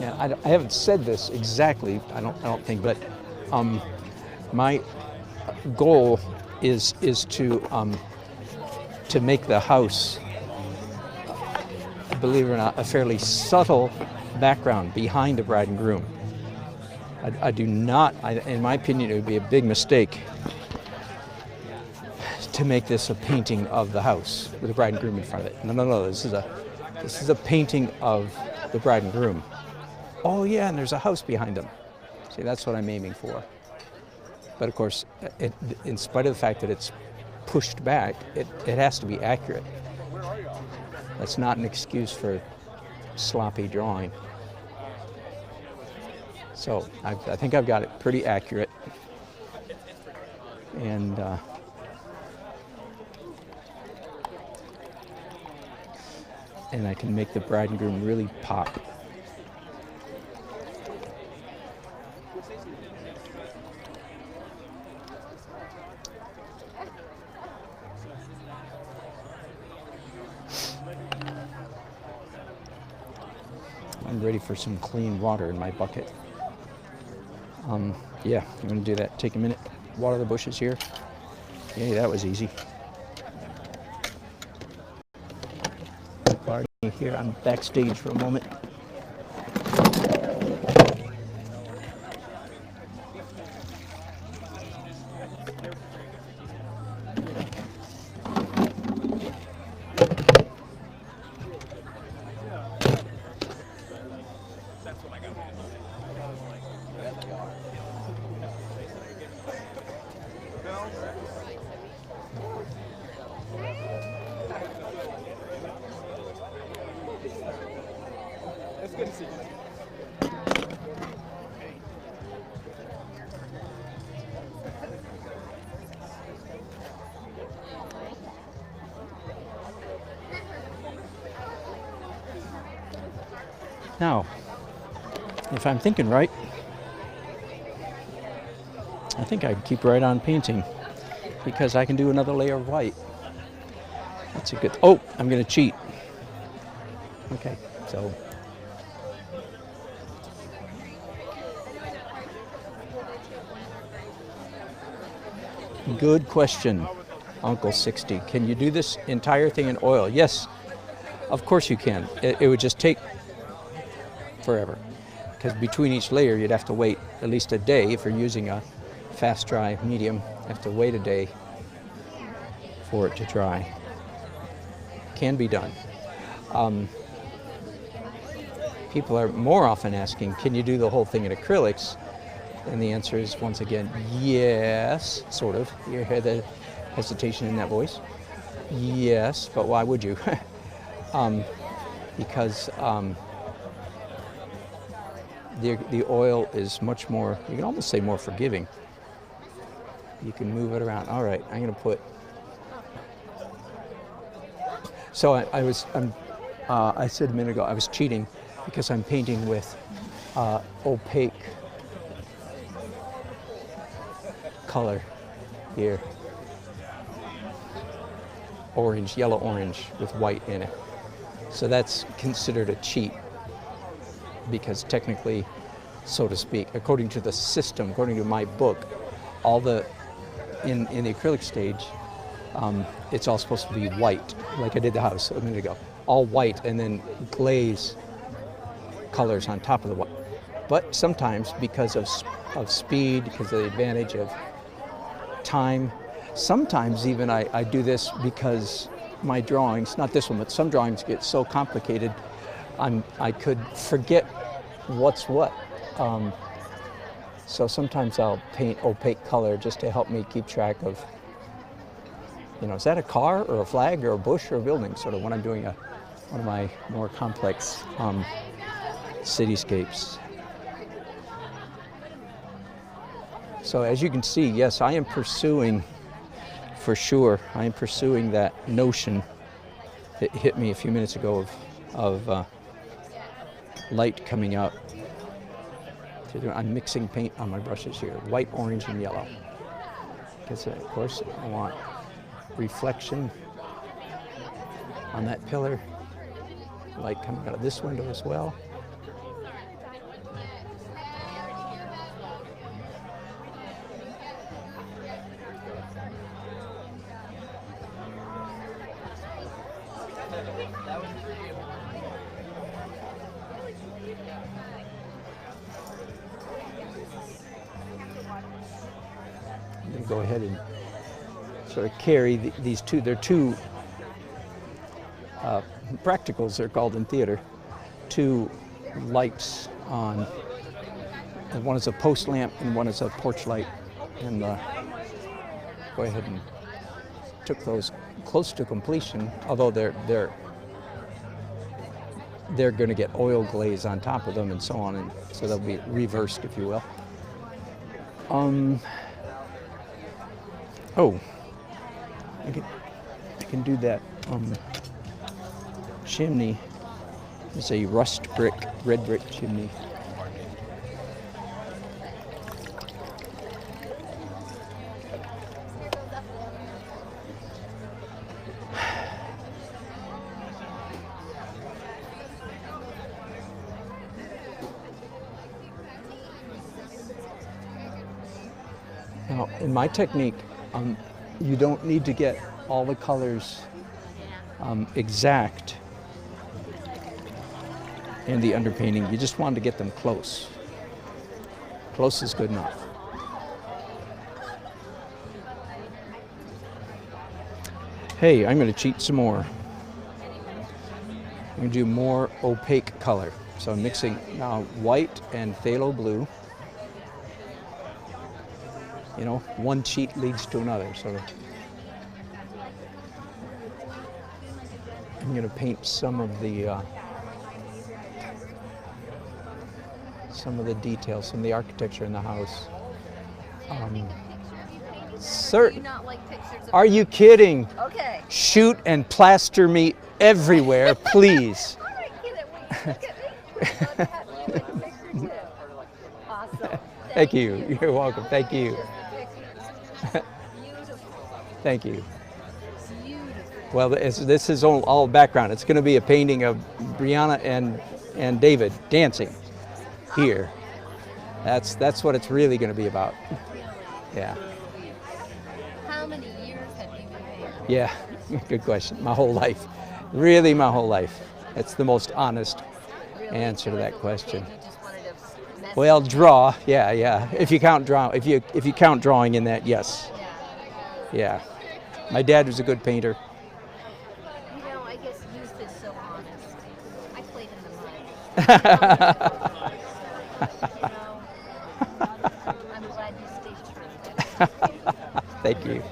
I haven't said this exactly, I don't think, but my goal is to make the house, believe it or not, a fairly subtle background behind the bride and groom. I do not, in my opinion, it would be a big mistake to make this a painting of the house with the bride and groom in front of it. No, this is a painting of the bride and groom. Oh yeah, and there's a house behind them. See, that's what I'm aiming for. But of course, in spite of the fact that it's pushed back, it has to be accurate. That's not an excuse for sloppy drawing. So I think I've got it pretty accurate. And I can make the bride and groom really pop. I'm ready for some clean water in my bucket. Yeah, I'm gonna do that. Take a minute, water the bushes here. Yay, that was easy. Pardon me here, I'm backstage for a moment. Now, if I'm thinking right, I think I can keep right on painting because I can do another layer of white. That's a good, oh, I'm gonna cheat. Okay, so. Good question, Uncle 60. Can you do this entire thing in oil? Yes, of course you can. It would just take forever because between each layer you'd have to wait at least a day. If you're using a fast dry medium, you have to wait a day for it to dry. Can be done. People are more often asking, can you do the whole thing in acrylics? And the answer is, once again, yes, sort of. You hear the hesitation in that voice? Yes, but why would you? Because the oil is much more, you can almost say more forgiving. You can move it around. All right, I'm going to put. So I said a minute ago I was cheating because I'm painting with opaque color here. Orange, yellow orange with white in it. So that's considered a cheat because technically, so to speak, according to the system, according to my book, all the in the acrylic stage, it's all supposed to be white, like I did the house a minute ago. All white and then glaze colors on top of the white. But sometimes because of speed, because of the advantage of time, sometimes even I do this because my drawings, not this one, but some drawings get so complicated, I could forget what's what. So sometimes I'll paint opaque color just to help me keep track of, is that a car or a flag or a bush or a building? Sort of when I'm doing one of my more complex cityscapes. So as you can see, yes, I am pursuing, for sure, I am pursuing that notion that hit me a few minutes ago of light coming out. I'm mixing paint on my brushes here, white, orange, and yellow. Because of course I want reflection on that pillar, light coming out of this window as well. I'm going to go ahead and sort of carry these two. They're two practicals, they're called in theater. Two lights on, and one is a post lamp and one is a porch light. And go ahead and took those close to completion, although they're going to get oil glaze on top of them and so on, and so they'll be reversed, if you will. Oh, I can do that chimney. It's a rust brick, red brick chimney. Now, in my technique, you don't need to get all the colors exact in the underpainting. You just want to get them close. Close is good enough. Hey, I'm going to cheat some more. I'm going to do more opaque color. So I'm mixing now white and phthalo blue. You know, one cheat leads to another. So I'm going to paint some of the some of the details, some of the architecture in the house. Do Certain. you not like pictures of Are you kidding? Okay. Shoot and plaster me everywhere, please. All right, get it. Wait, look at me. I'd love to have you in the picture too. Awesome. Thank you. You're welcome. Thank you. Beautiful. Thank you. Beautiful. Well, this is all background. It's going to be a painting of Brianna and David dancing here. That's what it's really going to be about. Yeah. How many years have you been there? Yeah. Good question. My whole life. Really, my whole life. It's the most honest answer to that question. You just wanted to mess Well, draw. Yeah. If you count if you count drawing in that, yes. Yeah. My dad was a good painter. You know, I guess youth is so honest. I played in the mud. You know, I'm glad you stayed true. Thank you.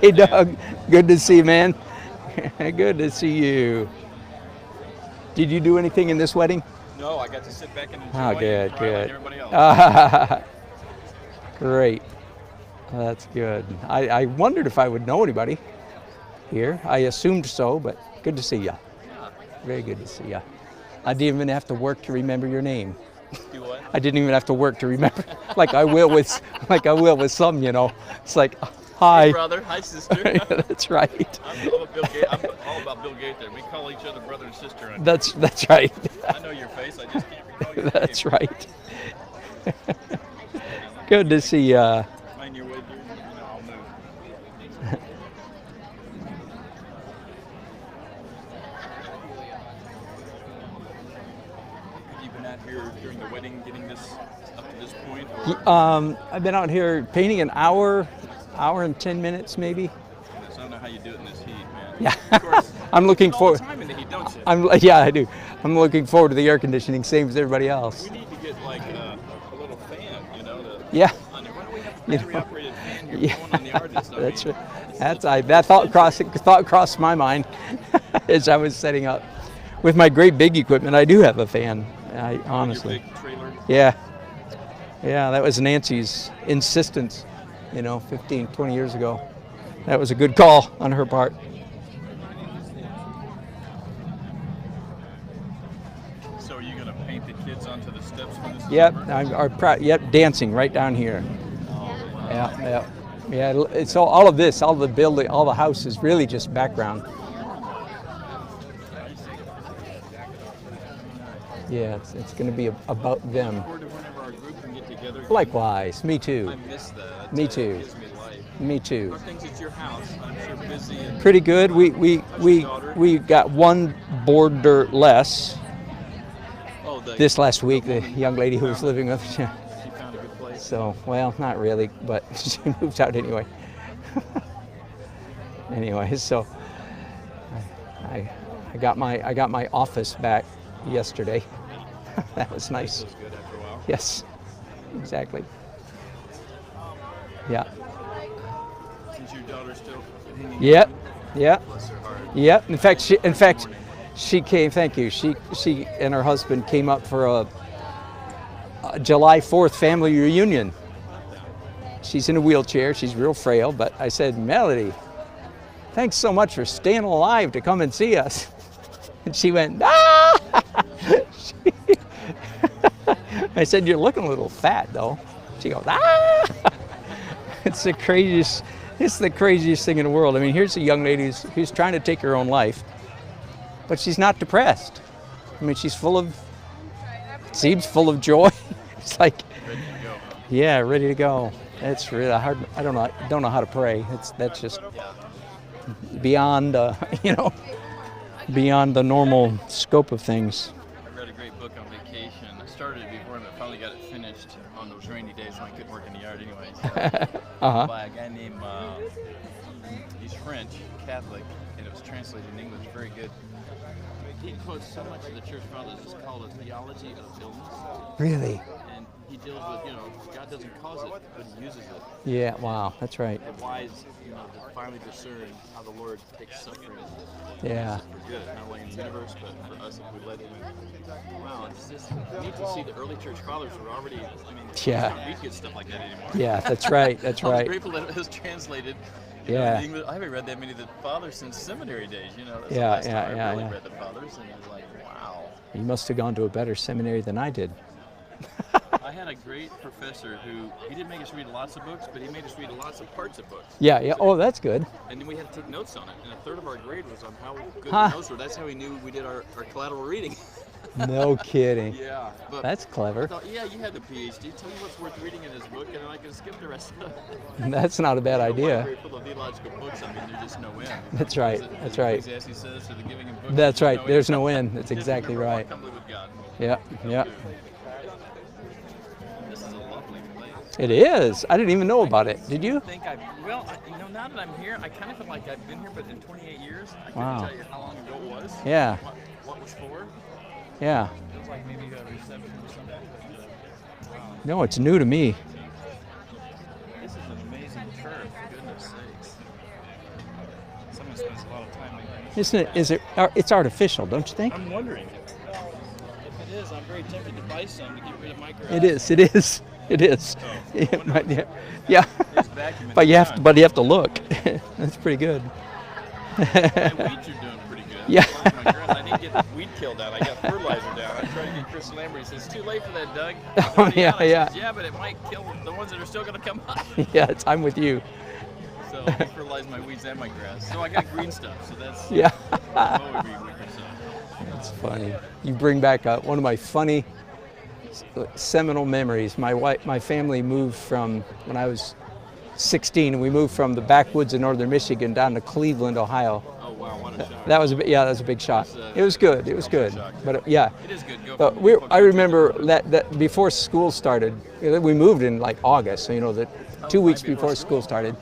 Hey, Doug. Good to see you, man. Good to see you. Did you do anything in this wedding? No, I got to sit back and enjoy Oh, and good, cry like good. everybody else. Great. That's good. I wondered if I would know anybody here. I assumed so, but good to see you. Very good to see you. I didn't even have to work to remember your name. Do what? I didn't even have to work to remember, like I will with some, you know. It's like, hi. Hey, brother. Hi, sister. That's right. I'm all about Bill Gates there. We call each other brother and sister. That's right. I know your face. I just can't recall your That's name. right. Good to see you. Find your way through. I'll move. Have you been out here during the wedding, getting this up to this point? Or? I've been out here painting an hour and 10 minutes maybe. I don't know how you do it in this heat, man. Yeah. Of course, I'm looking you spend all forward. the time in the heat, don't you? Yeah, I do. I'm looking forward to the air conditioning, same as everybody else. We need to get like a little fan, you know, to Yeah. on there. Why don't we have a You battery operated fan here Yeah. blowing on the yard and stuff? That's I mean, right. That thought crossed my mind as I was setting up. With my great big equipment, I do have a fan. your Honestly. big trailer. Yeah. Yeah, that was Nancy's insistence, 15, 20 years ago. That was a good call on her part. So are you going to paint the kids onto the steps for this? Yep, dancing right down here. Yeah. It's all of this, all the building, all the house is really just background. Yeah, it's going to be about them. Forward to whenever our group can get together. Likewise, me I too. miss that. Me It too. gives me life. Me too. How are things at your house? I'm sure busy. And Pretty good. We got one boarder less this last week. The young lady who was living with. She found a good place. So, well, not really, but she moved out anyway. Anyway, so I got my office back yesterday. That was nice. Feels good after a while. Yes, exactly. Yeah. Is your daughter still hanging Yep. out? Yep. Bless her heart. Yep. In fact, she came. Thank you. She and her husband came up for a July 4th family reunion. She's in a wheelchair. She's real frail. But I said, Melody, thanks so much for staying alive to come and see us. And she went, ah! I said, you're looking a little fat, though. She goes, ah! It's the craziest thing in the world. I mean, here's a young lady who's trying to take her own life, but she's not depressed. I mean, she's seems full of joy. It's like, Ready to go. yeah, ready to go. It's really hard. I don't know how to pray. That's just beyond, beyond the normal scope of things. I read a great book on vacation. I started it before and I finally got it finished on those rainy days when I couldn't work in the yard anyways. Uh-huh. By a guy named, he's French, Catholic, and it was translated in English, very good. He quotes so much of the church fathers, it's called a theology of illness. Really? And he deals with, you know, God doesn't cause it, but he uses it. Yeah, wow, that's right. The wise, you know, to finally discern how the Lord takes suffering Yeah. for good, not only in the universe, but for us if we let him. Wow, it's just neat to see the early church fathers were already, I mean, Yeah. we don't read good stuff like that anymore. Yeah, that's right, that's I was right. grateful that it was translated. You Yeah. know, in English. I haven't read that many of the fathers since seminary days, you know. That's Yeah, the last yeah, time yeah, I really yeah. read the fathers, and I was like, wow. You must have gone to a better seminary than I did. I had a great professor who, he didn't make us read lots of books, but he made us read lots of parts of books. Yeah, yeah. Oh, that's good. And then we had to take notes on it, and a third of our grade was on how good Huh. the notes were. That's how we knew we did our collateral reading. No kidding. Yeah. But That's I clever. thought, yeah, you had the PhD. Tell me what's worth reading in this book, and then I can skip the rest of it. That's not a bad idea. Library full of theological books. I mean, there's just no end. That's right, As that's right. Ecclesiastes says, to the giving of books, That's right. There's end. no end. That's Just exactly remember, right. walk humbly with God. Yeah, yeah. This is a lovely place. It is. I didn't even know about it. Did you? Well, you know, now that I'm here, I kind of feel like I've been here, but in 28 years, I couldn't Wow. tell you how long ago it was. Yeah. What was for. Yeah. It was like maybe a reception or something. But, wow. No, it's new to me. This is an amazing turf, for goodness sakes. Someone spends a lot of time making this. Isn't it? Is it? It's artificial, don't you think? I'm wondering. If it is, I'm very tempted to buy some to get rid of my grass. It is. It is. It is. Oh, It might- yeah. Yeah. There's vacuum in But the you have front. but you have to look. That's pretty good. My weeds are doing pretty good. Yeah. My grass, I didn't get the weed kill down. I got fertilizer down. I tried to get Chris Lambert. He says, it's too late for that, Doug. It's Oh, already yeah, out." I yeah. says, yeah, but it might kill the ones that are still going to come up. Yeah, I'm with you. So I fertilize my weeds and my grass. So I got green stuff. So that's Yeah. mow every week or so. That's funny. You bring back one of my funny seminal memories. My family moved from when I was 16, and we moved from the backwoods of northern Michigan down to Cleveland, Ohio. Oh wow, what a shock. That was that was a big shock. It was good. It was good. shock. But yeah. It is good. Go But from one I country to remember another. that before school started, we moved in like August, so you know, 2 weeks right before before school started,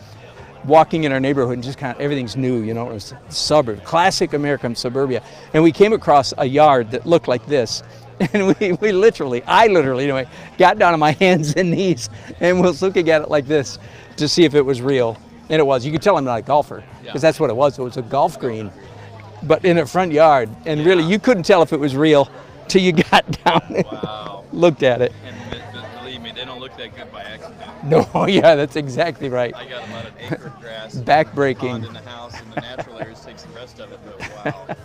walking in our neighborhood and just kind of everything's new, you know, it was suburb, classic American suburbia. And we came across a yard that looked like this. And I literally anyway, got down on my hands and knees and was looking at it like this to see if it was real. And it was. You could tell I'm not a golfer, because that's what it was. It was a golf green, but in a front yard. And really, you couldn't tell if it was real till you got down and Wow. looked at it. And believe me, they don't look that good by accident. No, yeah, that's exactly right. I got about an acre of grass. Back-breaking. Pond in the house, and the natural areas takes the rest of it. But wow,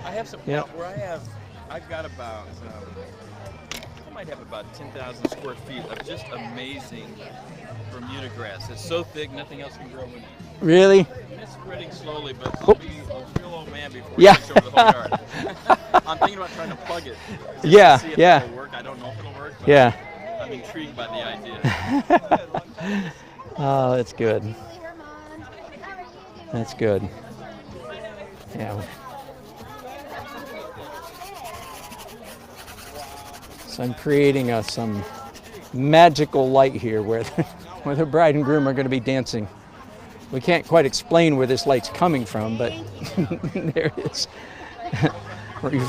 I have some. Yep. Where I've got about. I might have about 10,000 square feet of just amazing Bermuda grass. It's so thick, nothing else can grow in it. Really? It's spreading slowly, but I'll be a real old man before Yeah. it takes over the whole yard. I'm thinking about trying to plug it. Just Yeah, to see if yeah. it'll work. I don't know if it'll work, but Yeah. I'm intrigued by the idea. Oh, that's good. That's good. Yeah. So I'm creating some magical light here where where the bride and groom are going to be dancing. We can't quite explain where this light's coming from, but there it is.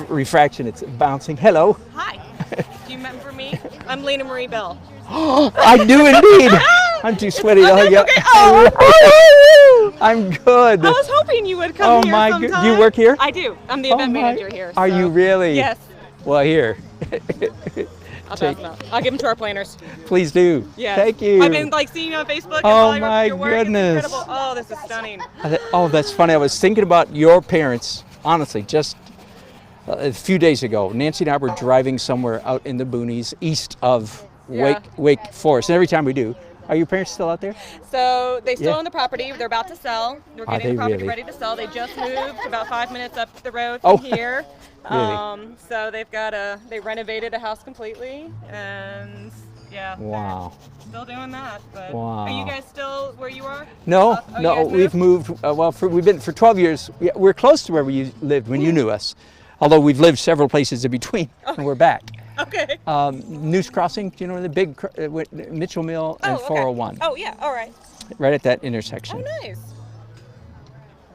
Refraction, it's bouncing. Hello. Hi. Do you remember me? I'm Lena Marie Bell. I do indeed. I'm too sweaty. Oh, Oh, that's yeah. okay. Oh, I'm good. I was hoping you would come Oh, here my sometime. Do you work here? I do. I'm the Oh, event my- manager here. Are so- you really? Yes. Well, here. I'll pass them out. I'll give them to our planners. Please do. Yeah. Thank you. I've been seeing you on Facebook. and Oh, following my your work. It's goodness. incredible. Oh, this is stunning. Oh, that's funny. I was thinking about your parents, honestly, just a few days ago. Nancy and I were driving somewhere out in the boonies east of Yeah. Wake Forest. And every time we do, are your parents still out there? So they still Yeah. own the property. They're about to sell. They're Are getting they the property really? ready to sell. They just moved about 5 minutes up the road Oh. from here. Really? So they've got they renovated a house completely, and yeah. they're Wow. Still doing that. But Wow. Are you guys still where you are? No, Oh, you no, guys we've moved. We've been for 12 years. We're close to where we lived when you knew us, although we've lived several places in between, and we're back. Okay. Noose Crossing, do you know the big Mitchell Mill and okay. 401, Oh yeah. All right. right at that intersection. Oh nice.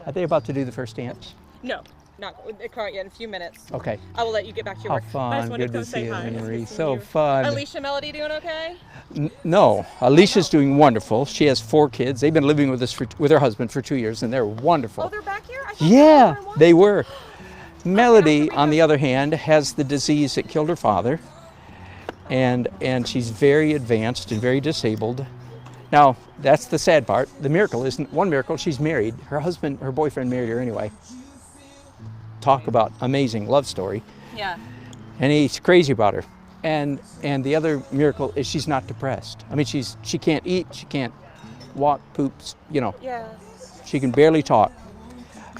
Are they about to do the first dance? No. not quite yet, in a few minutes. Okay. I will let you get back to your How work. I fun. just wanted Good to to come say see you, hi. Anne Marie. Nice to So meet you. fun. Alicia, Melody doing okay? No, Alicia's doing wonderful. She has 4 kids. They've been living with us with her husband for 2 years, and they're wonderful. Oh, they're back here? I thought Yeah, they were. they were. Melody, on the other hand, has the disease that killed her father, and she's very advanced and very disabled. Now, that's the sad part. The miracle isn't one miracle. She's married. Her husband, her boyfriend, married her anyway. Talk about amazing love story. Yeah. And he's crazy about her. And the other miracle is she's not depressed. I mean, she can't eat, she can't walk, poops, you know. Yeah. She can barely talk.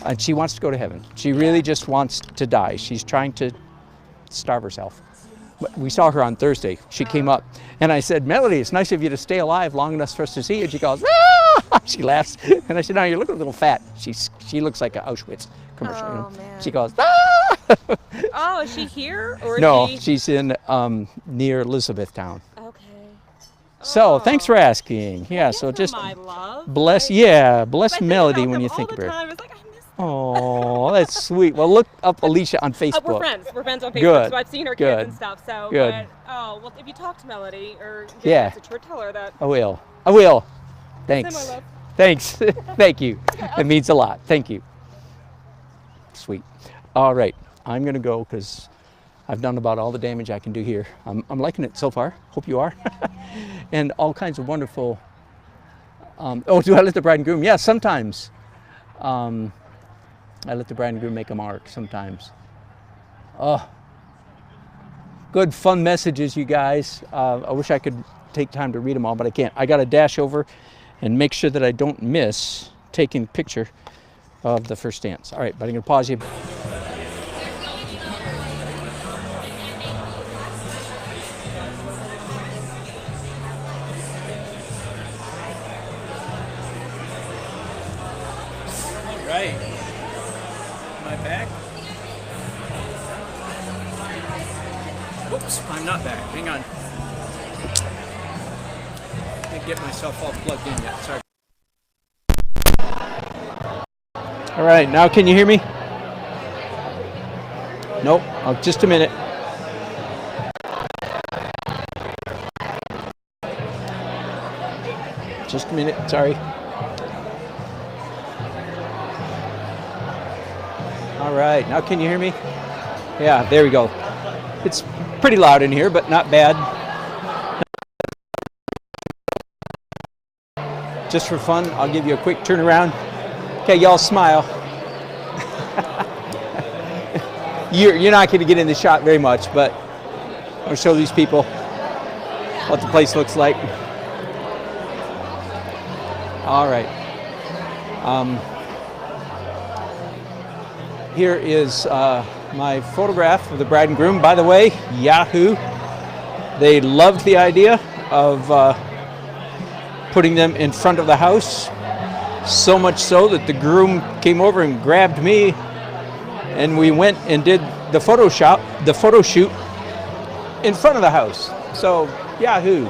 And she wants to go to heaven. She really just wants to die. She's trying to starve herself. But we saw her on Thursday. She came up and I said, Melody, it's nice of you to stay alive long enough for us to see you. She goes, ah! She laughs. And I said, no, you're looking a little fat. She looks like an Auschwitz commercial. Oh, you know? man. She goes, ah! Oh, is she here? Or is No, she... she's in near Elizabethtown. Okay. So thanks for asking. Yeah, so Give her just my love. bless Melody when you think of her. Time. It's like, I miss them. Oh, that's sweet. Well, look up Alicia on Facebook. We're friends. We're friends on Facebook, Good. so I've seen her Good. kids and stuff. So, Good. But, oh, well, if you talk to Melody or get Yeah. a message to her, tell her that. I will. I will. Thanks. Send my love. Thanks. Thank you. It means a lot. Thank you. Sweet. All right. I'm going to go because I've done about all the damage I can do here. I'm liking it so far. Hope you are. And all kinds of wonderful. Oh, do I let the bride and groom? Yeah, sometimes. I let the bride and groom make a mark sometimes. Oh, good fun messages, you guys. I wish I could take time to read them all, but I can't. I got to dash over and make sure that I don't miss taking a picture of the first dance. All right, but I'm going to pause you. Right. Am I back? Whoops, I'm not back. Hang on. Can't get myself all plugged in yet. Sorry. All right, now can you hear me? Nope. Oh, just a minute. Just a minute. Sorry. All right, now can you hear me? Yeah, there we go. It's pretty loud in here, but not bad. Just for fun, I'll give you a quick turnaround. Okay, y'all smile. You're not going to get in the shot very much, but I'll show these people what the place looks like. All right. Here is my photograph of the bride and groom. By the way, Yahoo! They loved the idea of putting them in front of the house. So much so that the groom came over and grabbed me, and we went and did the photo shoot in front of the house. So Yahoo!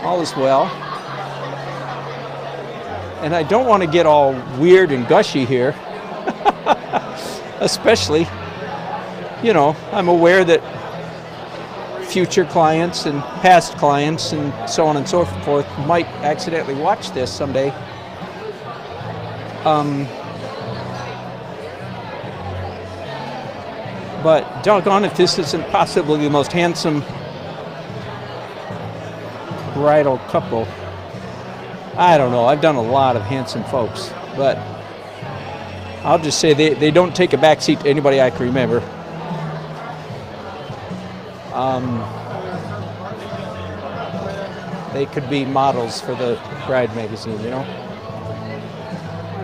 All is well. And I don't want to get all weird and gushy here. Especially, you know, I'm aware that future clients and past clients and so on and so forth might accidentally watch this someday. But doggone if this isn't possibly the most handsome bridal couple. I don't know, I've done a lot of handsome folks, but I'll just say they don't take a back seat to anybody I can remember. They could be models for the Bride magazine, you know?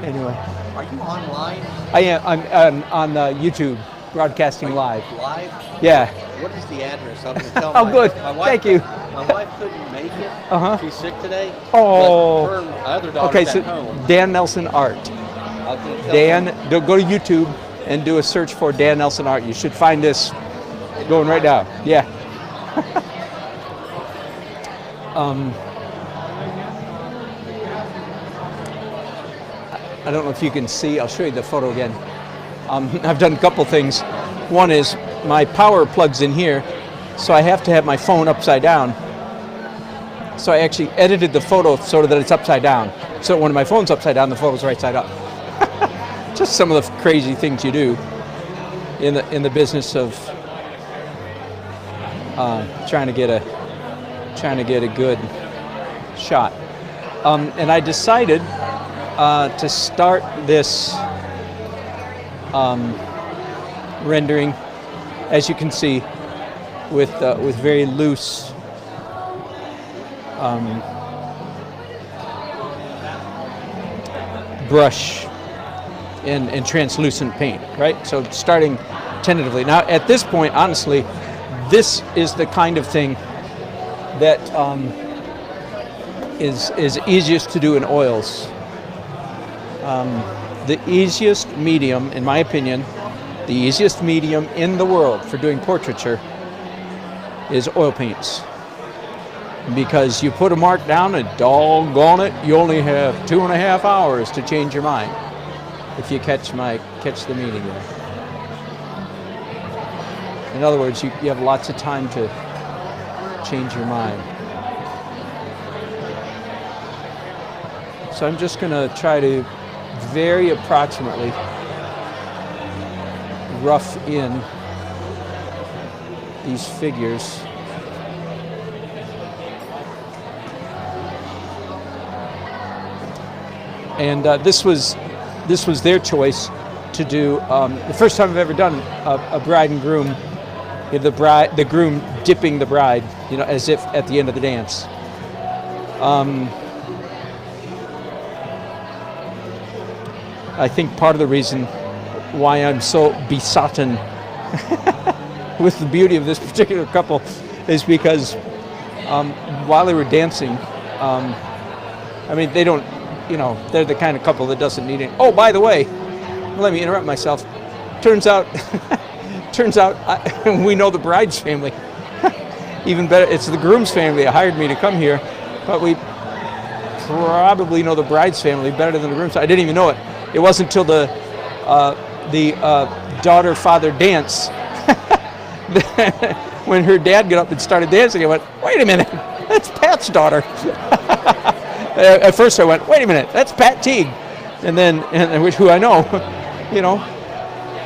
Anyway. Are you online? I am. I'm on YouTube, broadcasting live. Live? Yeah. What is the address? I'm going to tell Oh, my, good. my wife. Thank you. My wife couldn't make it. Uh-huh. She's sick today. Oh. But her other daughter's Okay, so at home. Dan Nelson Art. I was gonna tell Dan, her- go to YouTube and do a search for Dan Nelson Art. You should find this going right now. Yeah. I don't know if you can see. I'll show you the photo again. I've done a couple things. One is my power plugs in here, so I have to have my phone upside down. So I actually edited the photo so that it's upside down. So when my phone's upside down, the photo's right side up. Just some of the crazy things you do in the business of trying to get a good shot. And I decided to start this rendering, as you can see, with very loose brush and translucent paint, right? So starting tentatively. Now at this point, honestly, this is the kind of thing that is easiest to do in oils. The easiest medium, in my opinion, the easiest medium in the world for doing portraiture is oil paints. Because you put a mark down and doggone it, you only have 2.5 hours to change your mind. If you catch the meaning there. In other words, you have lots of time to change your mind. So I'm just going to try to very approximately rough in these figures. And this was their choice to do. The first time I've ever done a bride and groom, the groom dipping the bride, as if at the end of the dance. I think part of the reason why I'm so besotten with the beauty of this particular couple is because while they were dancing, they don't, they're the kind of couple that doesn't need it. Oh, by the way, let me interrupt myself. Turns out we know the bride's family. Even better, it's the groom's family that hired me to come here, but we probably know the bride's family better than the groom's. I didn't even know it. It wasn't until the daughter-father dance when her dad got up and started dancing. I went, wait a minute, that's Pat's daughter. At first I went, wait a minute, that's Pat Teague. And then, who I know,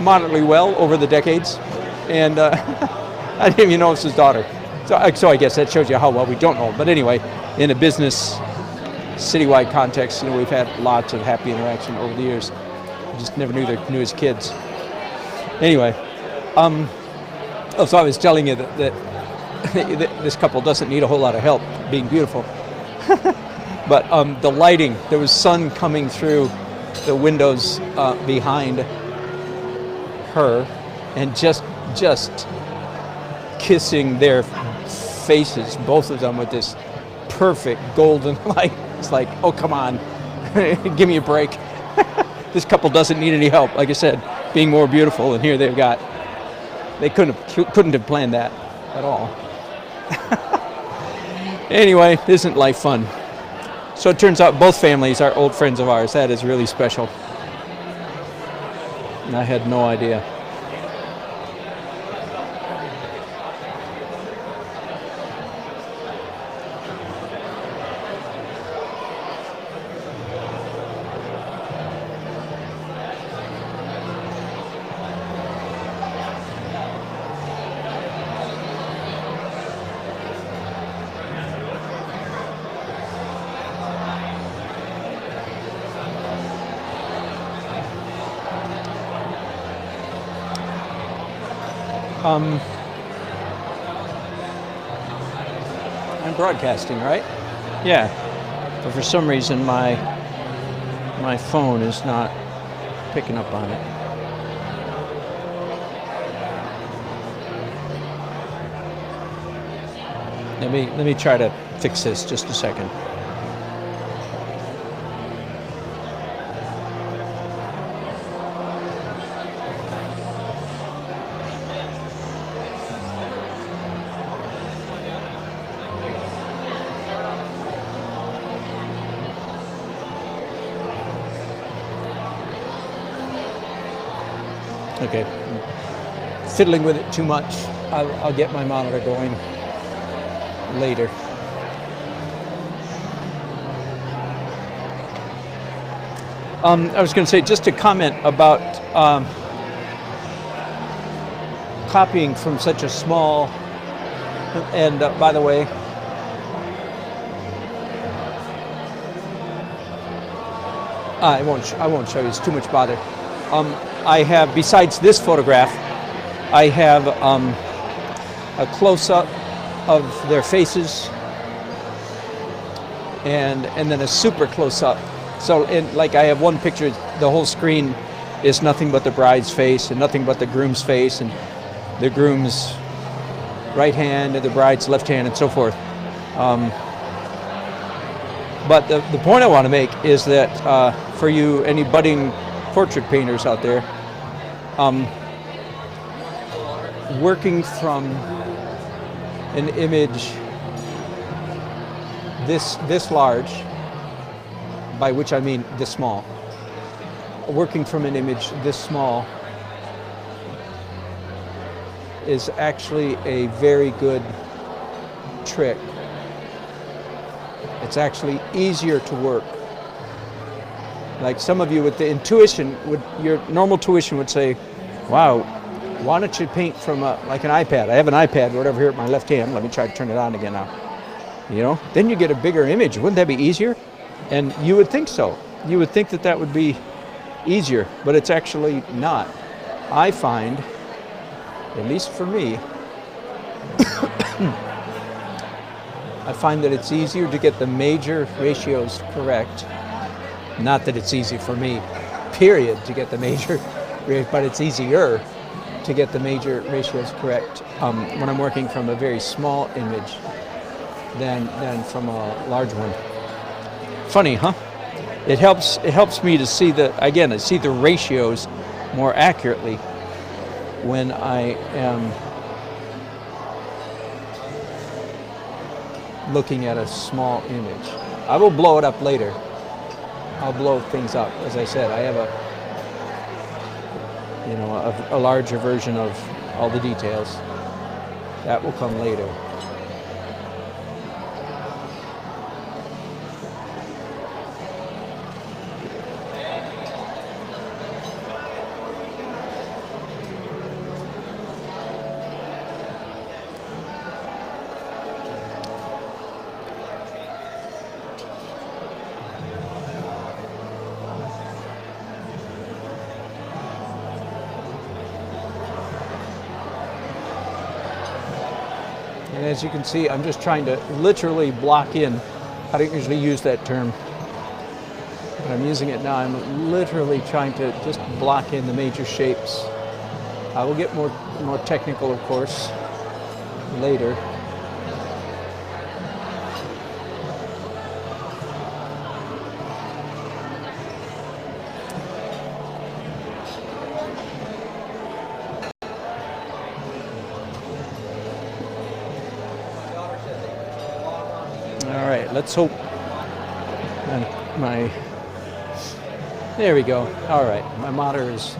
moderately well over the decades. And I didn't even know it was his daughter. So I guess that shows you how well we don't know. But anyway, in a business citywide context, we've had lots of happy interaction over the years. I just never knew his kids. Anyway, so I was telling you that this couple doesn't need a whole lot of help being beautiful. But the lighting, there was sun coming through the windows behind her, and just kissing their faces, both of them, with this perfect golden light. It's like, oh, come on, give me a break. This couple doesn't need any help. Like I said, being more beautiful, and here they couldn't have planned that at all. Anyway, isn't life fun? So it turns out both families are old friends of ours. That is really special. And I had no idea. I'm broadcasting, right? Yeah. But for some reason, my phone is not picking up on it. Let me try to fix this just a second. Okay, fiddling with it too much. I'll get my monitor going later. I was going to say, just to comment about copying from such a small, and by the way, I won't show you, it's too much bother. I have, besides this photograph, I have a close-up of their faces and then a super close-up. So, like, I have one picture, the whole screen is nothing but the bride's face and nothing but the groom's face and the groom's right hand and the bride's left hand and so forth. But the point I want to make is that for you, any budding portrait painters out there, working from an image this large, by which I mean this small, working from an image this small is actually a very good trick. It's actually easier to work. Like some of you with the intuition, your normal tuition would say, wow, why don't you paint from like an iPad? I have an iPad, whatever, here at my left hand. Let me try to turn it on again now. You know, then you get a bigger image. Wouldn't that be easier? And you would think so. You would think that that would be easier, but it's actually not. I find, at least for me, I find that it's easier to get the major ratios correct. Not that it's easy for me, period, to get the major, but it's easier to get the major ratios correct when I'm working from a very small image than from a large one. Funny, huh? It helps me to see I see the ratios more accurately when I am looking at a small image. I will blow it up later. I'll blow things up. As I said, I have a larger version of all the details. That will come later. And as you can see, I'm just trying to literally block in. I don't usually use that term, but I'm using it now. I'm literally trying to just block in the major shapes. I will get more technical, of course, later. All right, let's hope there we go. All right, my monitor is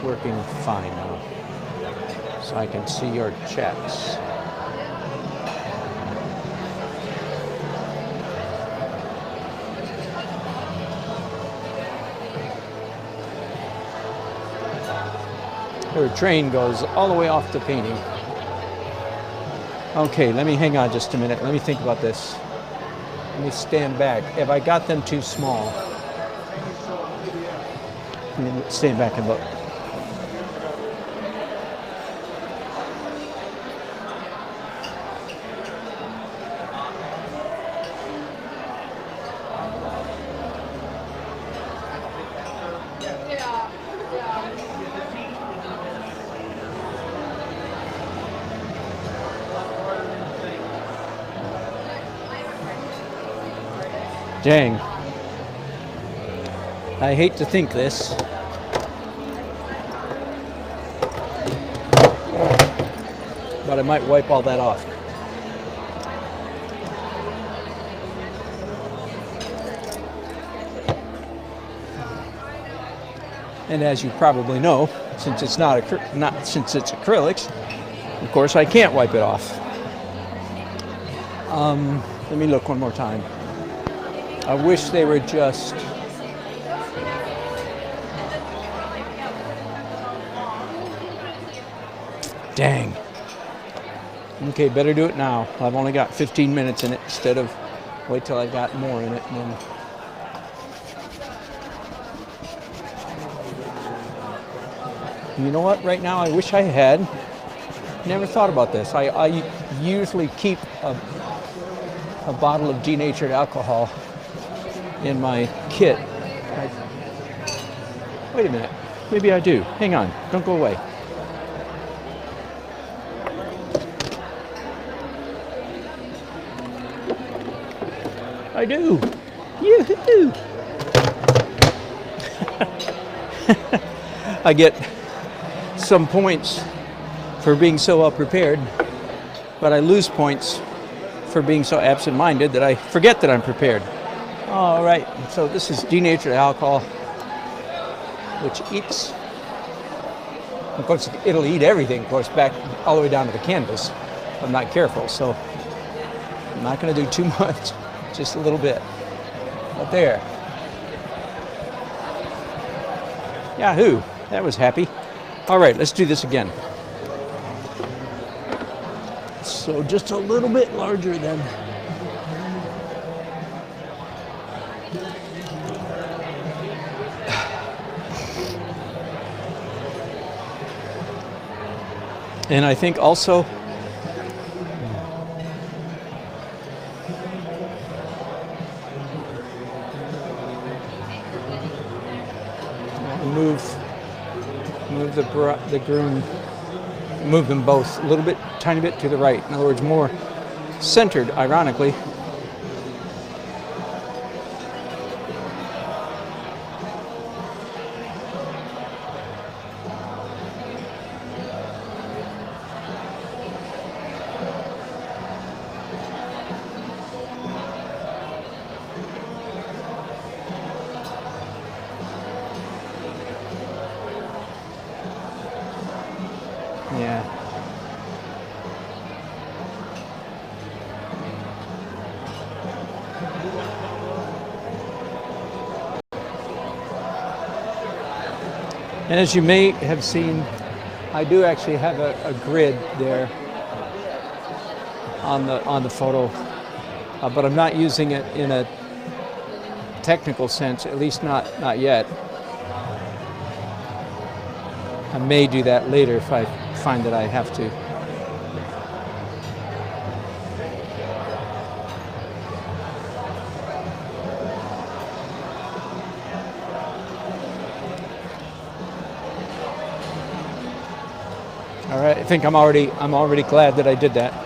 working fine now, so I can see your chats. Her train goes all the way off the painting. Okay, let me hang on just a minute. Let me think about this. Let me stand back. Have I got them too small? Let me stand back and look. Dang. I hate to think this. But I might wipe all that off. And as you probably know, since it's since it's acrylics, of course I can't wipe it off. Let me look one more time. I wish they were just dang. Okay, better do it now. I've only got 15 minutes in it instead of wait till I've got more in it and then. You know what? Right now, I wish I had. Never thought about this. I usually keep a bottle of denatured alcohol in my kit. Wait a minute. Maybe I do. Hang on. Don't go away. I do. Yoo-hoo! I get some points for being so well prepared, but I lose points for being so absent-minded that I forget that I'm prepared. All right, so this is denatured alcohol, which eats, of course, it'll eat everything, of course, back all the way down to the canvas if I'm not careful. So I'm not going to do too much, just a little bit. But there. Yahoo! That was happy. All right, let's do this again. So just a little bit larger then. And I think also move the groom, move them both a little bit, tiny bit to the right. In other words, more centered, ironically. Yeah. And as you may have seen, I do actually have a grid there on the photo, but I'm not using it in a technical sense, at least not yet. I may do that later if I find that I have to. All right, I think I'm already glad that I did that.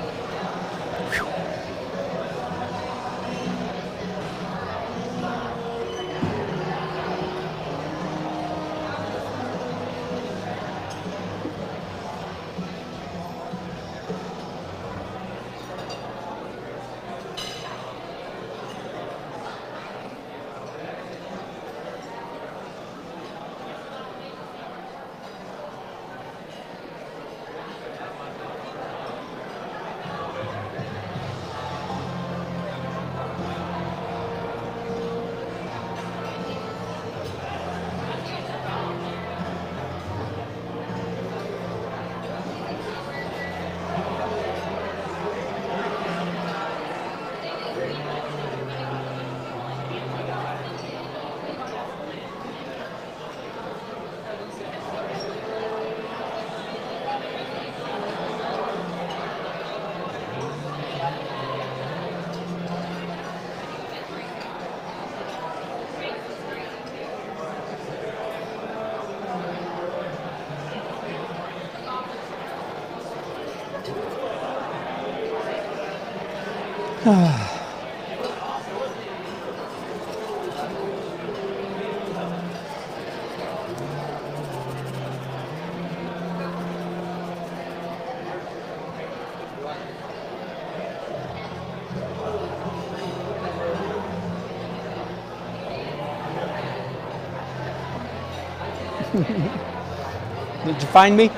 Did you find me?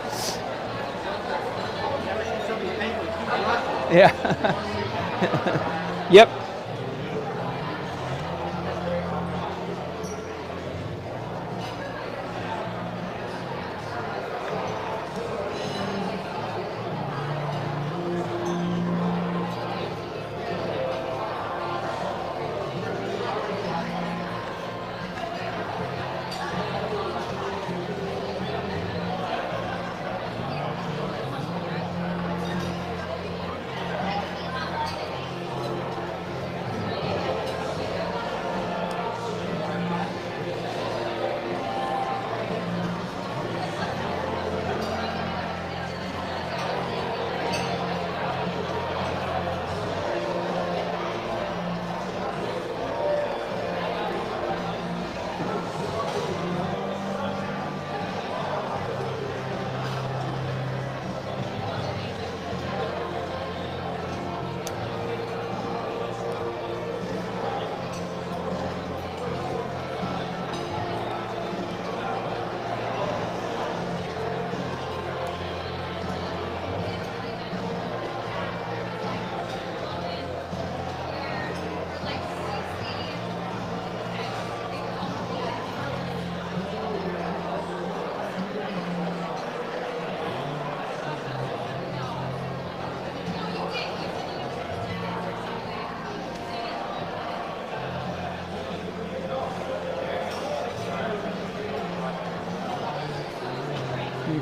Yeah. Yep.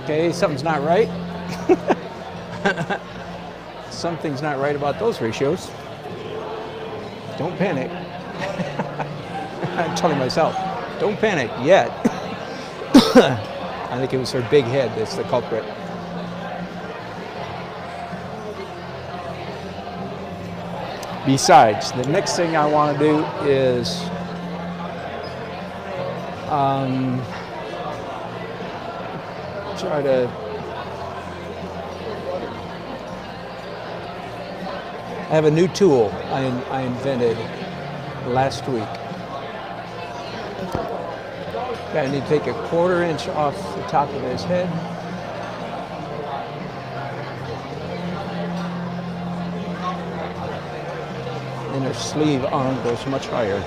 Okay, something's not right. Something's not right about those ratios. Don't panic. I'm telling myself, don't panic yet. I think it was her big head that's the culprit. Besides, the next thing I want to do is try to I have a new tool I invented last week. I need to take a 1/4 inch off the top of his head. And her sleeve arm goes much higher.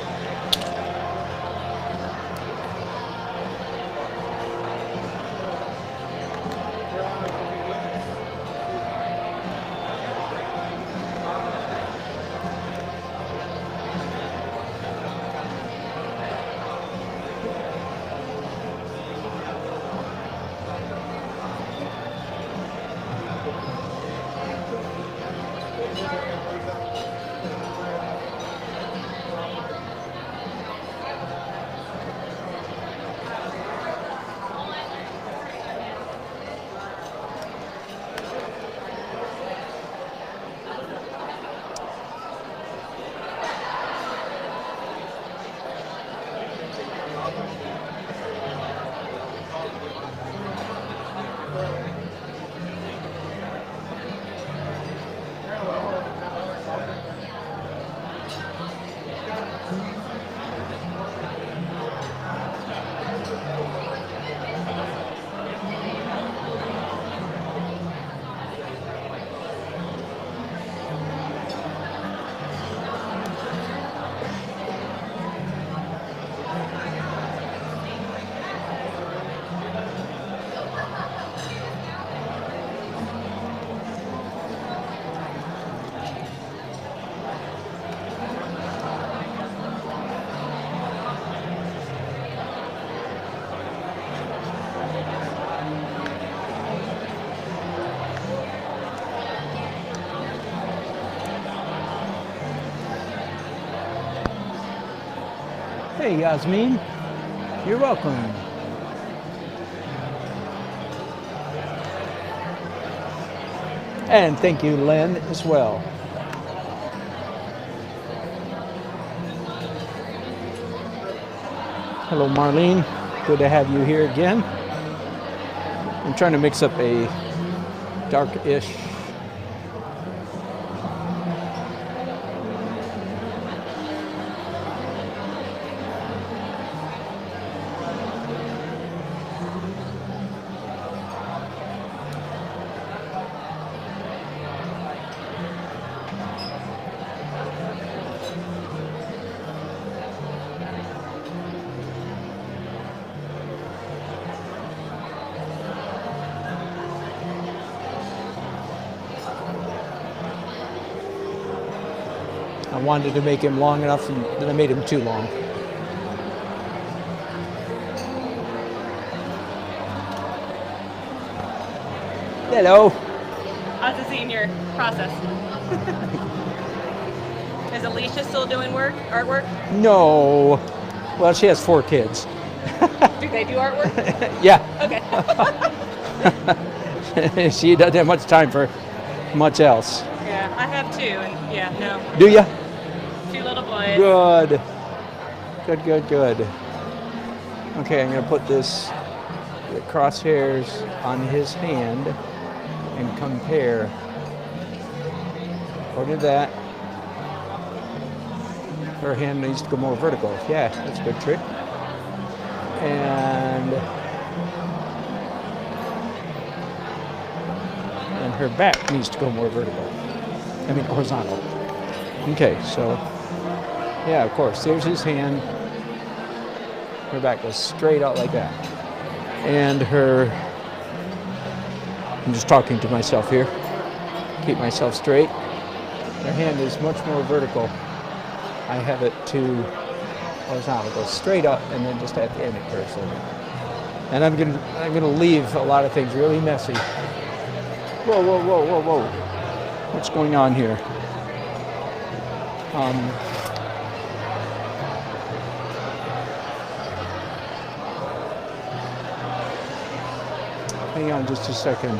Hey, Yasmin. You're welcome. And thank you, Lynn, as well. Hello, Marlene. Good to have you here again. I'm trying to mix up a dark-ish wanted to make him long enough, and then I made him too long. Hello. How's the senior process? Is Alicia still doing artwork? No. Well, she has 4 kids. Do they do artwork? Yeah. Okay. She doesn't have much time for much else. Yeah, I have 2, and yeah, no. Do ya? 2 little boys. Good. Good, good, good. Okay, I'm going to put the crosshairs on his hand and compare. Look at that. Her hand needs to go more vertical. Yeah, that's a good trick. And her back needs to go more vertical. I mean horizontal. Okay, so yeah, of course, there's his hand. Her back goes straight out like that. And I'm just talking to myself here. Keep myself straight. Her hand is much more vertical. I have it to horizontal. It goes straight up and then just at the end it curves over. And I'm gonna leave a lot of things really messy. Whoa, whoa, whoa, whoa, whoa. What's going on here? Hang on just a second.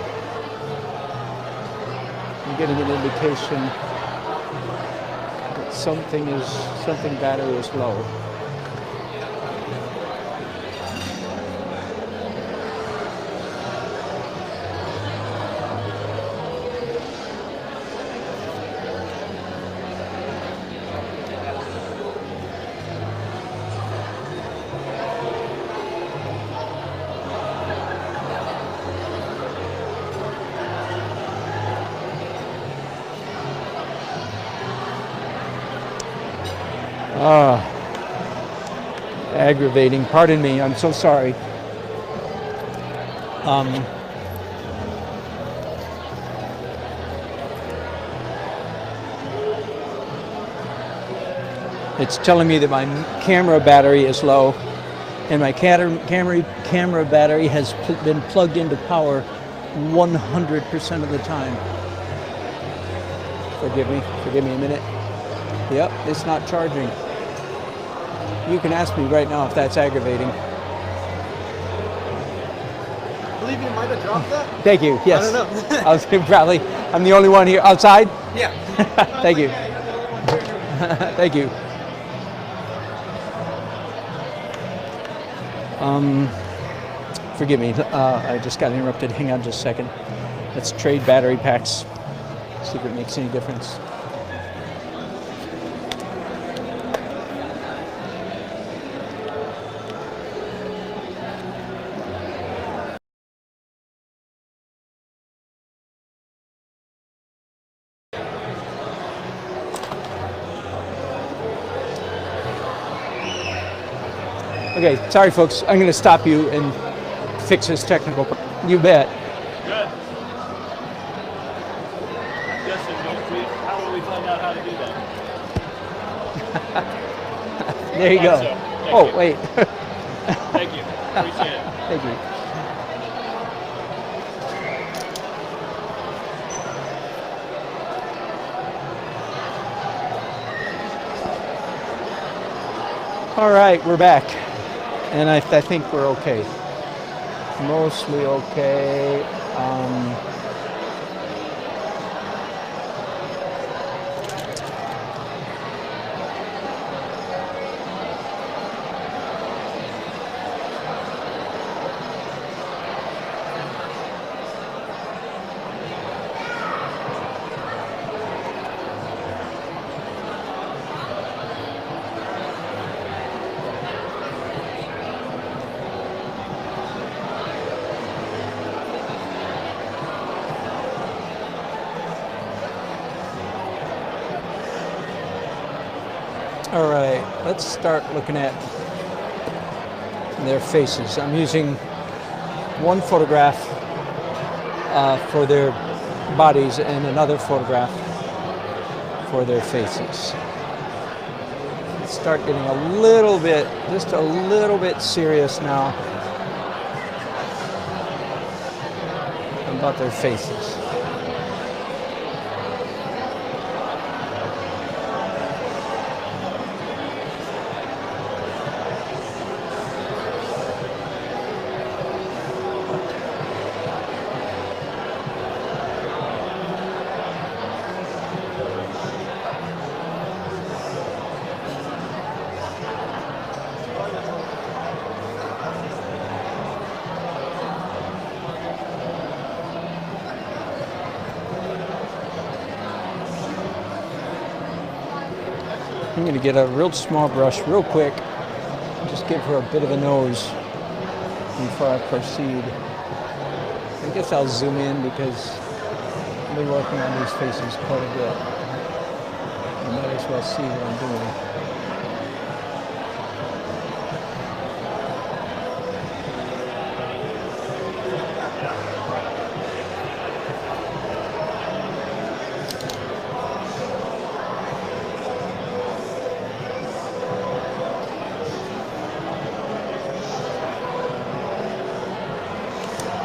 I'm getting an indication that something battery is low. Aggravating. Pardon me. I'm so sorry. It's telling me that my camera battery is low, and my camera battery has been plugged into power 100% of the time. Forgive me a minute. Yep, it's not charging. You can ask me right now if that's aggravating. I believe you might have dropped that. Thank you. Yes. I don't know. I was probably. I'm the only one here outside. Yeah. Thank you. Thank you. Forgive me. I just got interrupted. Hang on just a second. Let's trade battery packs. See if it makes any difference. Okay, sorry folks, I'm going to stop you and fix this technical problem. You bet. Good. Justin, how will we find out how to do that? There you go. So, oh, you. wait. Thank you. Appreciate it. Thank you. All right, we're back. And I think we're okay. Mostly okay. All right, let's start looking at their faces. I'm using one photograph for their bodies and another photograph for their faces. start getting a little bit, just a little bit serious now about their faces. I'm going to get a real small brush real quick, just give her a bit of a nose before I proceed. I guess I'll zoom in because I'll be working on these faces quite a bit. You might as well see what I'm doing.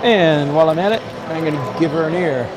And while I'm at it, I'm going to give her an ear.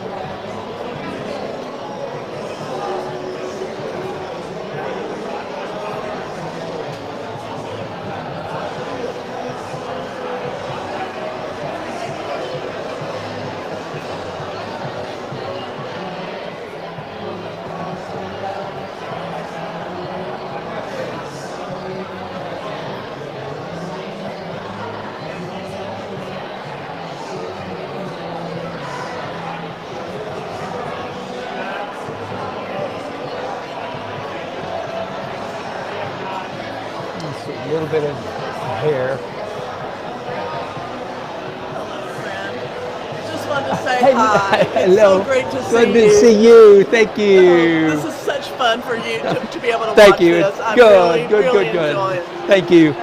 A little bit of hair. Just wanted to say Hey, hi. hello. It's so great to see Good you. to see you. Thank you. This is such fun for you to be able to Thank watch you. this. I'm Good, really good. enjoy it. Thank you.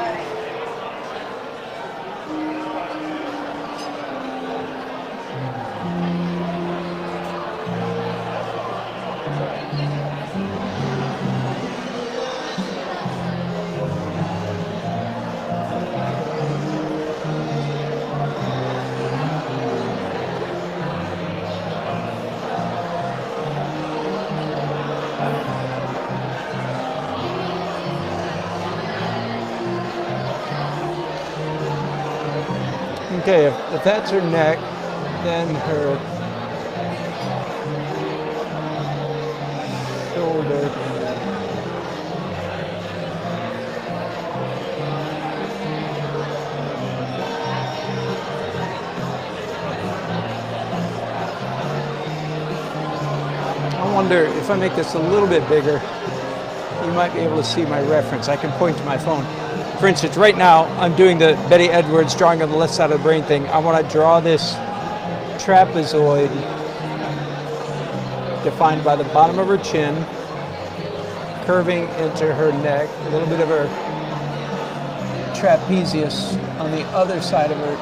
Okay, if that's her neck, then her shoulder. I wonder if I make this a little bit bigger, you might be able to see my reference. I can point to my phone. For instance, right now, I'm doing the Betty Edwards drawing on the left side of the brain thing. I want to draw this trapezoid defined by the bottom of her chin, curving into her neck, a little bit of her trapezius on the other side of her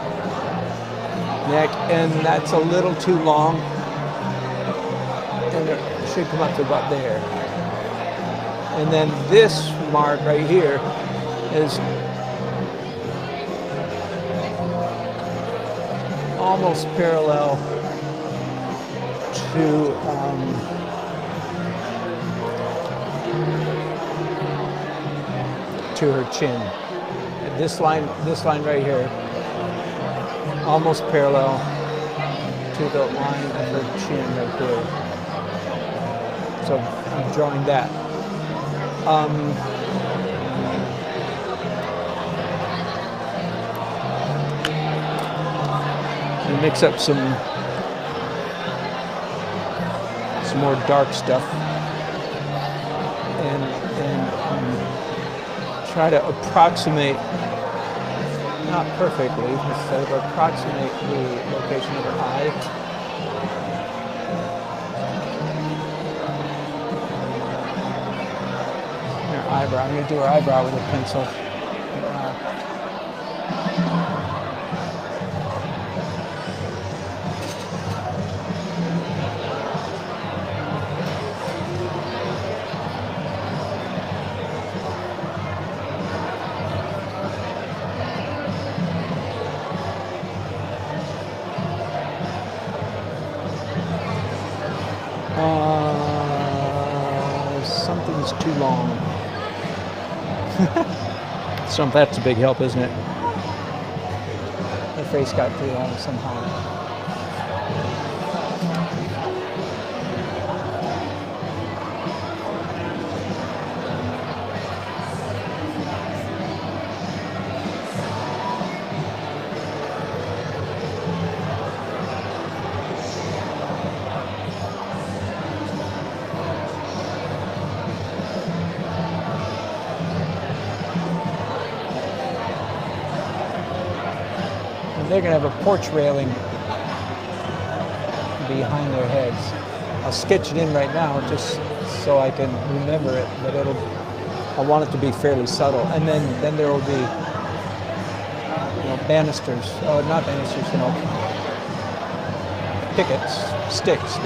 neck, and that's a little too long, and it should come up to about there. And then this mark right here is almost parallel to her chin. This line right here, almost parallel to the line of her chin right there. So I'm drawing that. Mix up some more dark stuff and try to approximate, not perfectly, instead of approximate the location of her eye. Her eyebrow. I'm going to do her eyebrow with a pencil. too long. So that's a big help, isn't it? The face got too long somehow. They're going to have a porch railing behind their heads. I'll sketch it in right now just so I can remember it, but I want it to be fairly subtle. And then there will be, banisters, not banisters, pickets, sticks,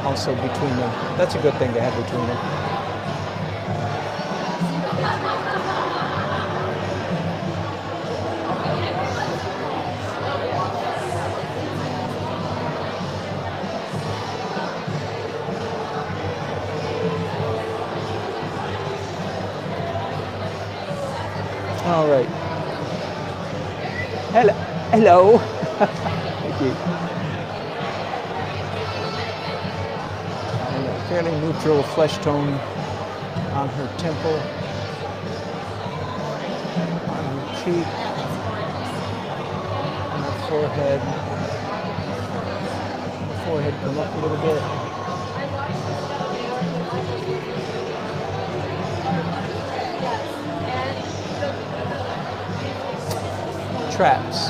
also between them. That's a good thing to have between them. All right. Hello. Thank you. And a fairly neutral flesh tone on her temple, on her cheek, on her forehead. The forehead come up a little bit. Traps.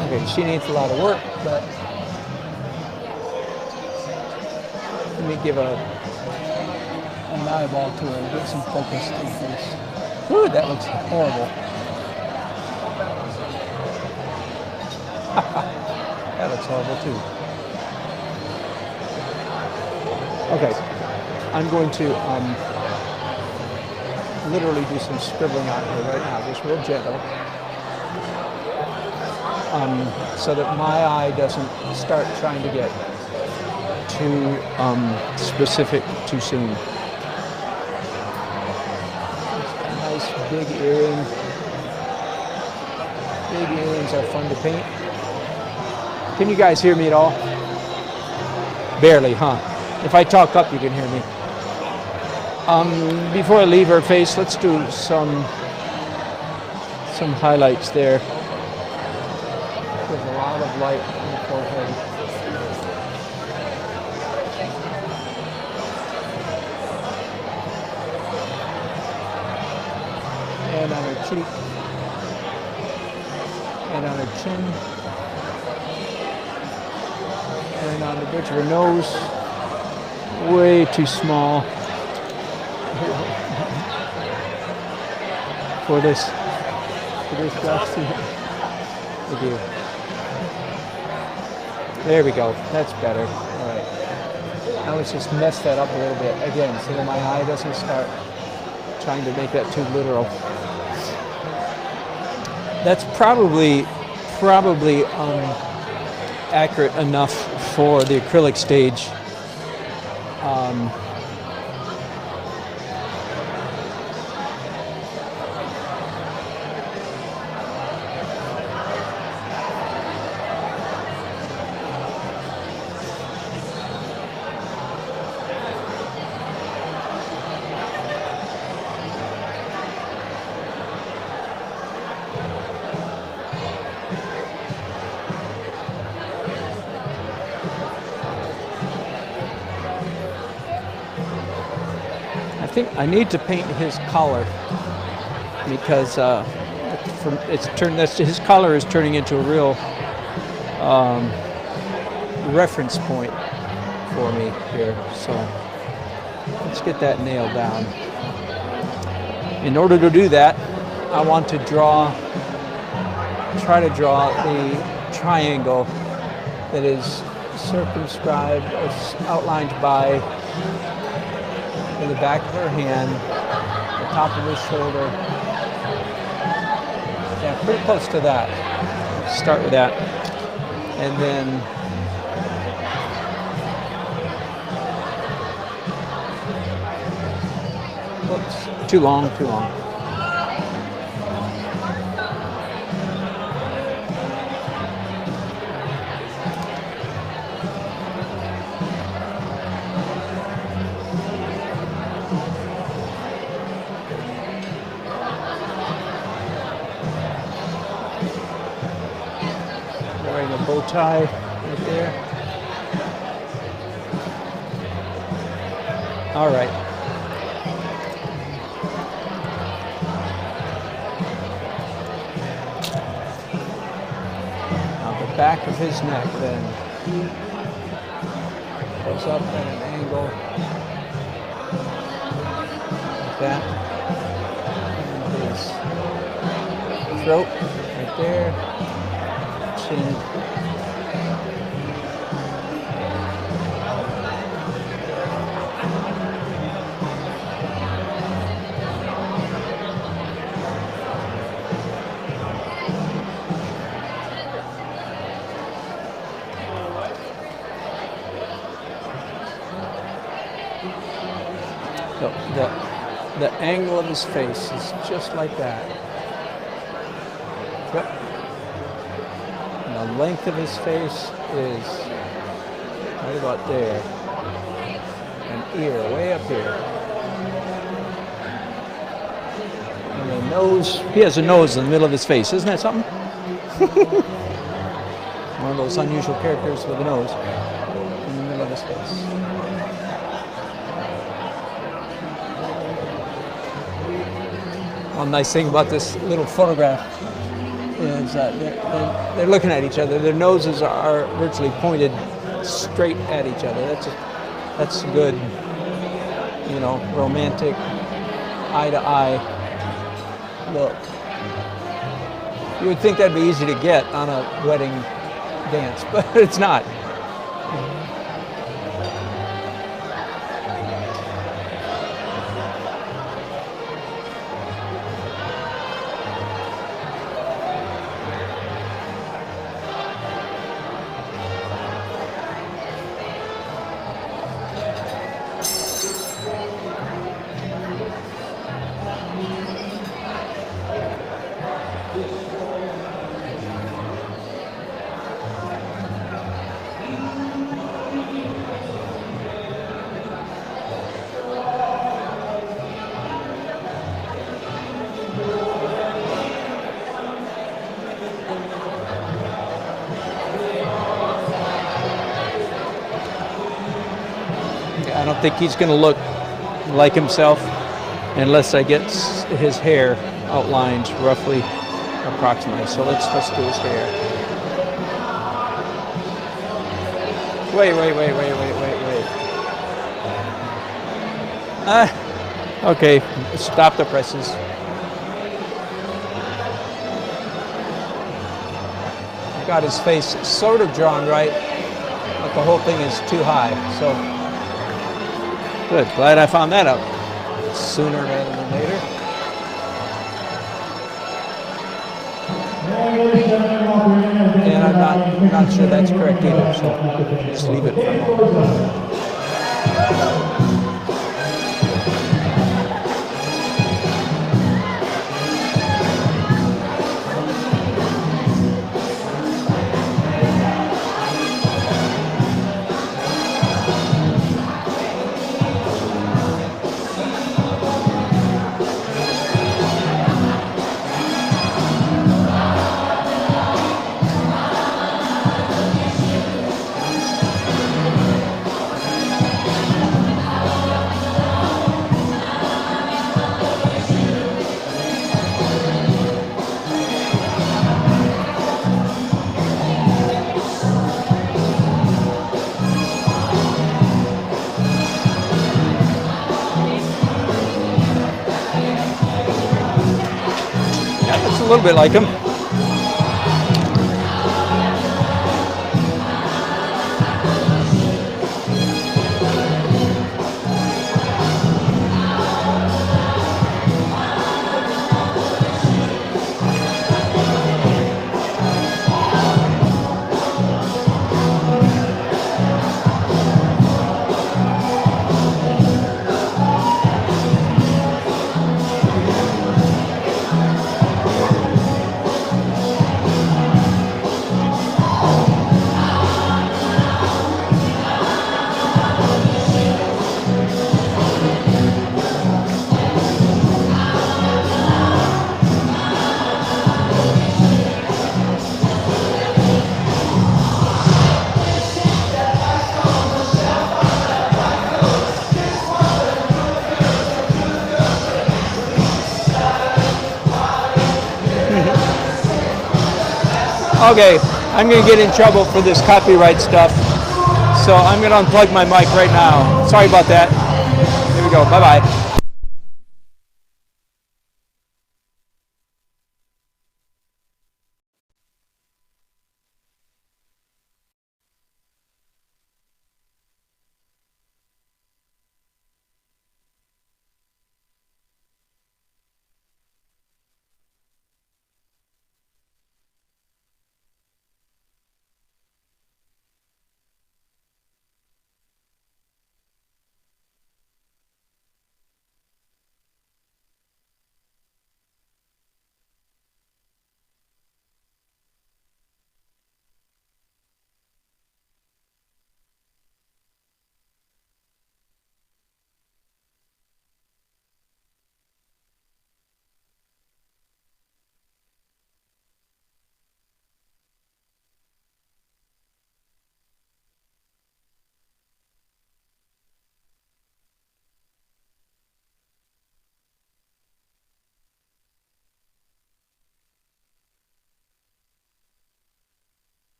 Okay, she needs a lot of work, but let me give an eyeball to her, get some focus to the face. Ooh, that looks horrible. That looks horrible too. Okay, I'm going to literally do some scribbling on here right now, just real gentle, so that my eye doesn't start trying to get too specific too soon. Nice big earring. Big earrings are fun to paint. Can you guys hear me at all? Barely, huh? If I talk up, you can hear me. Before I leave her face, let's do some highlights there. There's a lot of light on the forehead. And on her cheek. And on her chin. And on the bridge of her nose. Way too small for this galaxy. There we go. That's better. All right. Now let's just mess that up a little bit again, so that my eye doesn't start trying to make that too literal. That's probably accurate enough for the acrylic stage. I think I need to paint his collar because his collar is turning into a real reference point for me here. So let's get that nailed down. In order to do that, I want to try to draw a triangle that is circumscribed, outlined by the back of her hand, the top of her shoulder, that pretty close to that. Start with that, and then whoops, too long. Wearing a bow tie right there. All right. Now the back of his neck then goes up at an angle like that. And his throat right there. Chin. The angle of his face is just like that. Yep. And the length of his face is right about there. An ear way up here. And the nose, he has a nose in the middle of his face. Isn't that something? One of those unusual characters with a nose in the middle of his face. One nice thing about this little photograph is that they're looking at each other. Their noses are virtually pointed straight at each other. That's a good, you know, romantic eye-to-eye look. You would think that'd be easy to get on a wedding dance, but it's not. I don't think he's going to look like himself unless I get his hair outlined roughly, approximately. So let's do his hair. Wait. Okay, stop the presses. Got his face sort of drawn right, but the whole thing is too high. So good. Glad I found that out sooner rather than later. And I'm not sure that's correct either. So just leave it for a moment. A little bit like him. Okay, I'm going to get in trouble for this copyright stuff. So I'm going to unplug my mic right now. Sorry about that. Here we go. Bye-bye.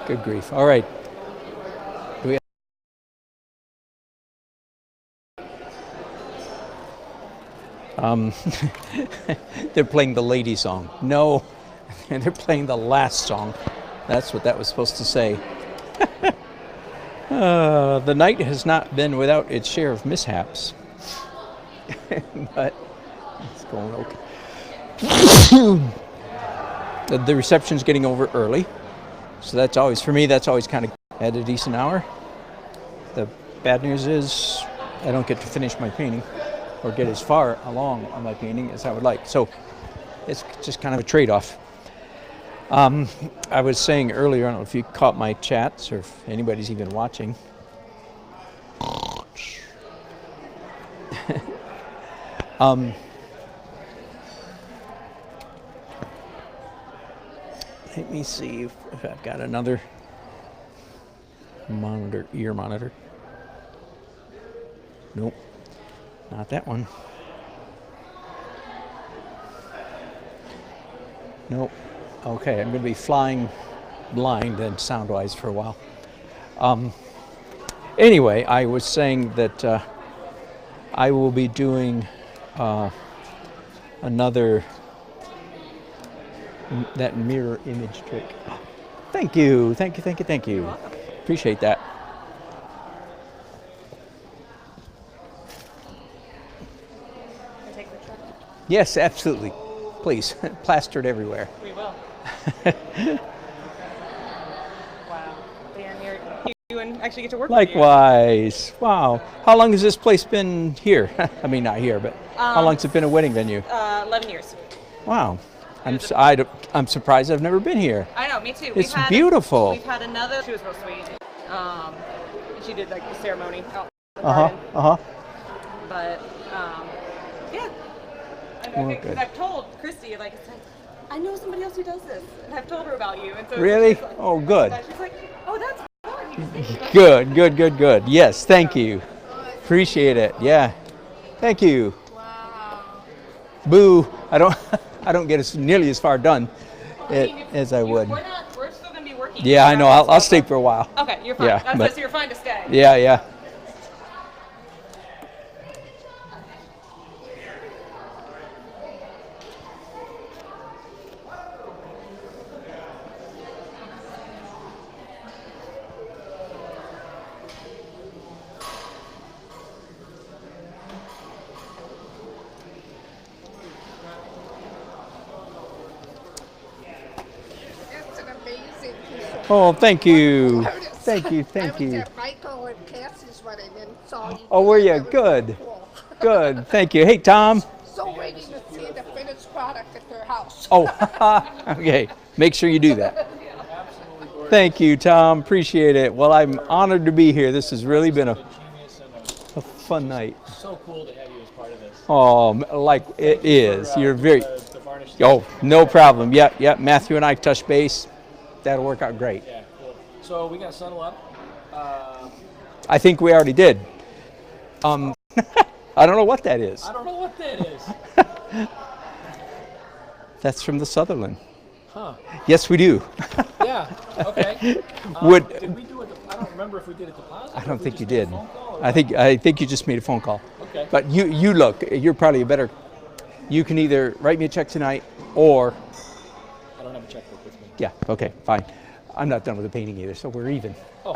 Good grief. All right. Do we they're playing the lady song. No, they're playing the last song. That's what that was supposed to say. The night has not been without its share of mishaps. But it's going okay. The reception's getting over early. So that's always, for me, that's always kind of at a decent hour. The bad news is I don't get to finish my painting or get as far along on my painting as I would like. So it's just kind of a trade-off. I was saying earlier, I don't know if you caught my chats or if anybody's even watching. Let me see if I've got another monitor, ear monitor. Nope, not that one. Nope. Okay, I'm going to be flying blind and sound-wise for a while. Anyway, I was saying that I will be doing another that mirror image trick. Thank you, thank you, thank you, thank you. Appreciate that. Can I take the picture? Yes, absolutely. Please, plastered everywhere. We will. Wow. Dan, you and actually get to work Likewise. Wow. How long has this place been here? I mean, not here, but how long has it been a wedding venue? with you. 11 years. Wow. I'm surprised I've never been here. I know, me too. It's beautiful. We've had another. She was real sweet. And she did like the ceremony out in the Uh-huh. garden. But yeah. Well, Because good. I've told Christy, like, it's like, I know somebody else who does this, and I've told her about you. And so Really? she's like, Oh, good. She's like, oh, that's fun. Good, good, good, good. Yes, thank you. Appreciate it. Yeah. Thank you. Wow. Boo. I don't get as nearly as far done as I would. We're still going to be working. Yeah, I know. I'll stay for a while. Okay, you're fine. Yeah, but- So you're fine to stay. Yeah, yeah. It's an amazing piece of Oh, thank you. artist. Thank you, I thank was you. at Michael and Cassie's wedding and saw you. Oh, were do you? that. It was Good. really cool. Good. Thank you. Hey, Tom. So waiting to see the finished product at their house. Oh, okay. Make sure you do that. Thank you, Tom. Appreciate it. Well, I'm honored to be here. This has really been a fun night. So cool to have you as part of this. Oh, like it is. You're very. The varnish. Oh, no problem. Yep, yep. Matthew and I touch base. That'll work out great. Yeah, cool. So we got to settle up. I think we already did. I don't know what that is. I don't know what that is. That's from the Sutherland. Huh. Yes, we do. Yeah. Okay. Would Did we do it? I don't remember if we did a deposit. I or don't if we think just you made a did. phone call or I think you just made a phone call. Okay. But you look. You're probably a better. You can either write me a check tonight or. I don't have a checkbook with me. Yeah. Okay. Fine. I'm not done with the painting either, so we're even. Oh.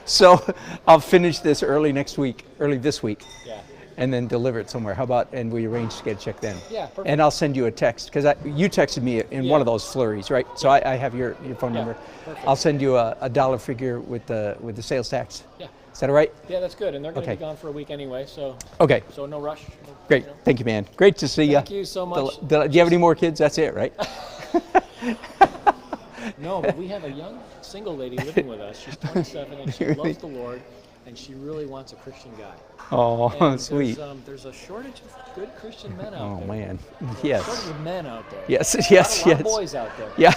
So I'll finish this early this week, Yeah. and then deliver it somewhere. How about, and we arrange to get a check then? Yeah, perfect. And I'll send you a text, because you texted me in Yeah. one of those flurries, right? So I have your phone Yeah, number. perfect. I'll send you a dollar figure with the sales tax. Yeah. Is that all right? Yeah, that's good. And they're going to Okay. be gone for a week anyway, so Okay. no rush. Great. Thank you, man. Great to see you. Thank you so much. Do you have any more kids? That's it, right? No, but we have a young single lady living with us. She's 27 and she Really? loves the Lord, and she really wants a Christian guy. Oh, And sweet. There's a shortage of good Christian men out Oh, there. man. Shortage Yes. of men out there. Yes, A yes, lot of yes. boys out there. Yeah.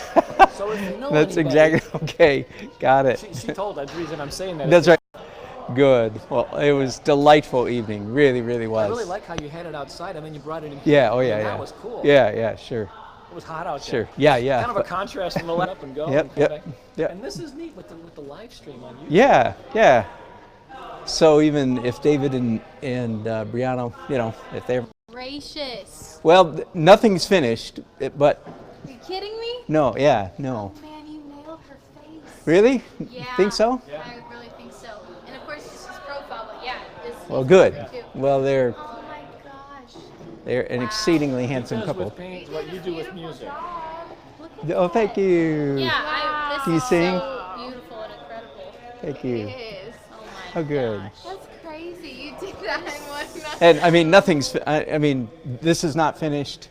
So if you know That's anybody- exactly okay. Got it. She told that. The reason I'm saying that. That's is right. Good. Well, it was delightful evening. Really, really I was. really like how you had it outside and then you brought it in. Yeah. Oh, yeah, And yeah. That was cool. Yeah, yeah, sure. It was hot out Sure. there. Yeah, yeah. Kind of a contrast from the let up and go. Yep, and come yep, back. yep. And this is neat with the live stream on YouTube. Yeah, yeah. So even if David and Brianna, you know, if they're Gracious. well, nothing's finished, but Are you kidding me? no, yeah, no. Oh man, you nailed her face. Really? Yeah. Think so? I really think so. And of course, this is profile, but yeah. Well, good. Too. Well, they're Oh my gosh. an exceedingly handsome Does couple. with paint what you do with music. Oh, thank you. Yeah, this Do you is sing? so beautiful and incredible. Thank you. It is. Oh my Oh, good. gosh. That's crazy. You did that in one night. And I mean, nothing's. I mean, this is not finished.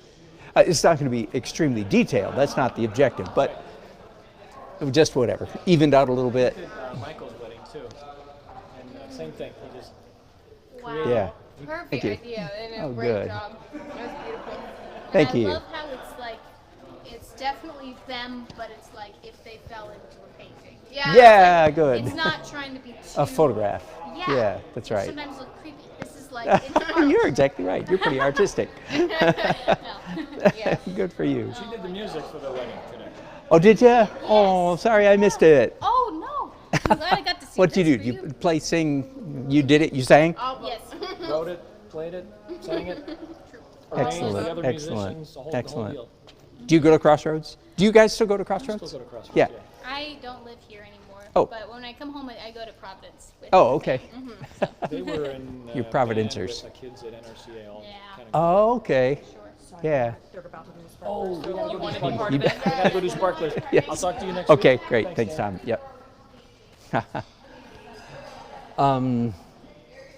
It's not going to be extremely detailed. That's not the objective. But just whatever, evened out a little bit. Michael's wedding too, and same thing. He just Wow. Yeah. Perfect Thank you. idea and a Oh, great good. job. That was beautiful. Thank And you. I love how it's like, it's definitely them, but it's like if they fell into a painting. Yeah. Yeah, It's good. It's not trying to be too. A photograph. Yeah. Yeah, that's They right. Sometimes look creepy. This is like. Oh, you're exactly right. You're pretty artistic. Yeah. Good for you. she did the music for the wedding today. Oh, did you? Oh, sorry, I missed it. Oh no! I'm glad I got to see What'd you this do? for You play, sing? You did it? You sang? Yes. Wrote it, played it, sang it. arranged Excellent, the other excellent, musicians, the whole excellent. deal. Do you go to Crossroads? Do you guys still go to I Crossroads? still go to Crossroads. Yeah. I don't live here anymore. Oh. But when I come home, I go to Providence. With Oh, okay. They were in You band Providencers. with the kids at NRCA all Yeah. kind of. Oh, okay. Yeah. Oh, we gotta You go want do to be part sparklers. of it? We gotta go do sparklers. Yes. I'll talk to you next week. Okay, great. Thanks, Tom. Yep.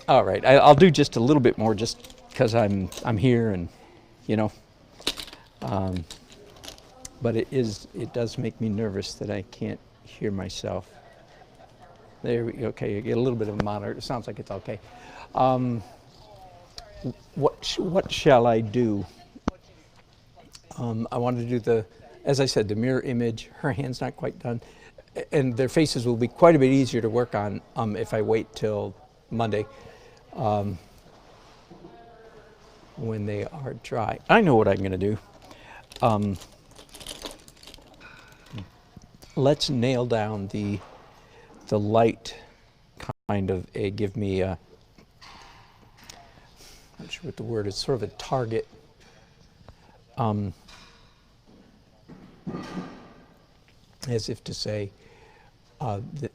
All right. I'll do just a little bit more, just because I'm here, and you know. But it does make me nervous that I can't hear myself. There we go. Okay, you get a little bit of a monitor. It sounds like it's okay. What shall I do? I want to do as I said, the mirror image. Her hand's not quite done, and their faces will be quite a bit easier to work on if I wait till Monday, when they are dry. I know what I'm going to do. Let's nail down the light kind of give me a, not sure what the word is, sort of a target. As if to say that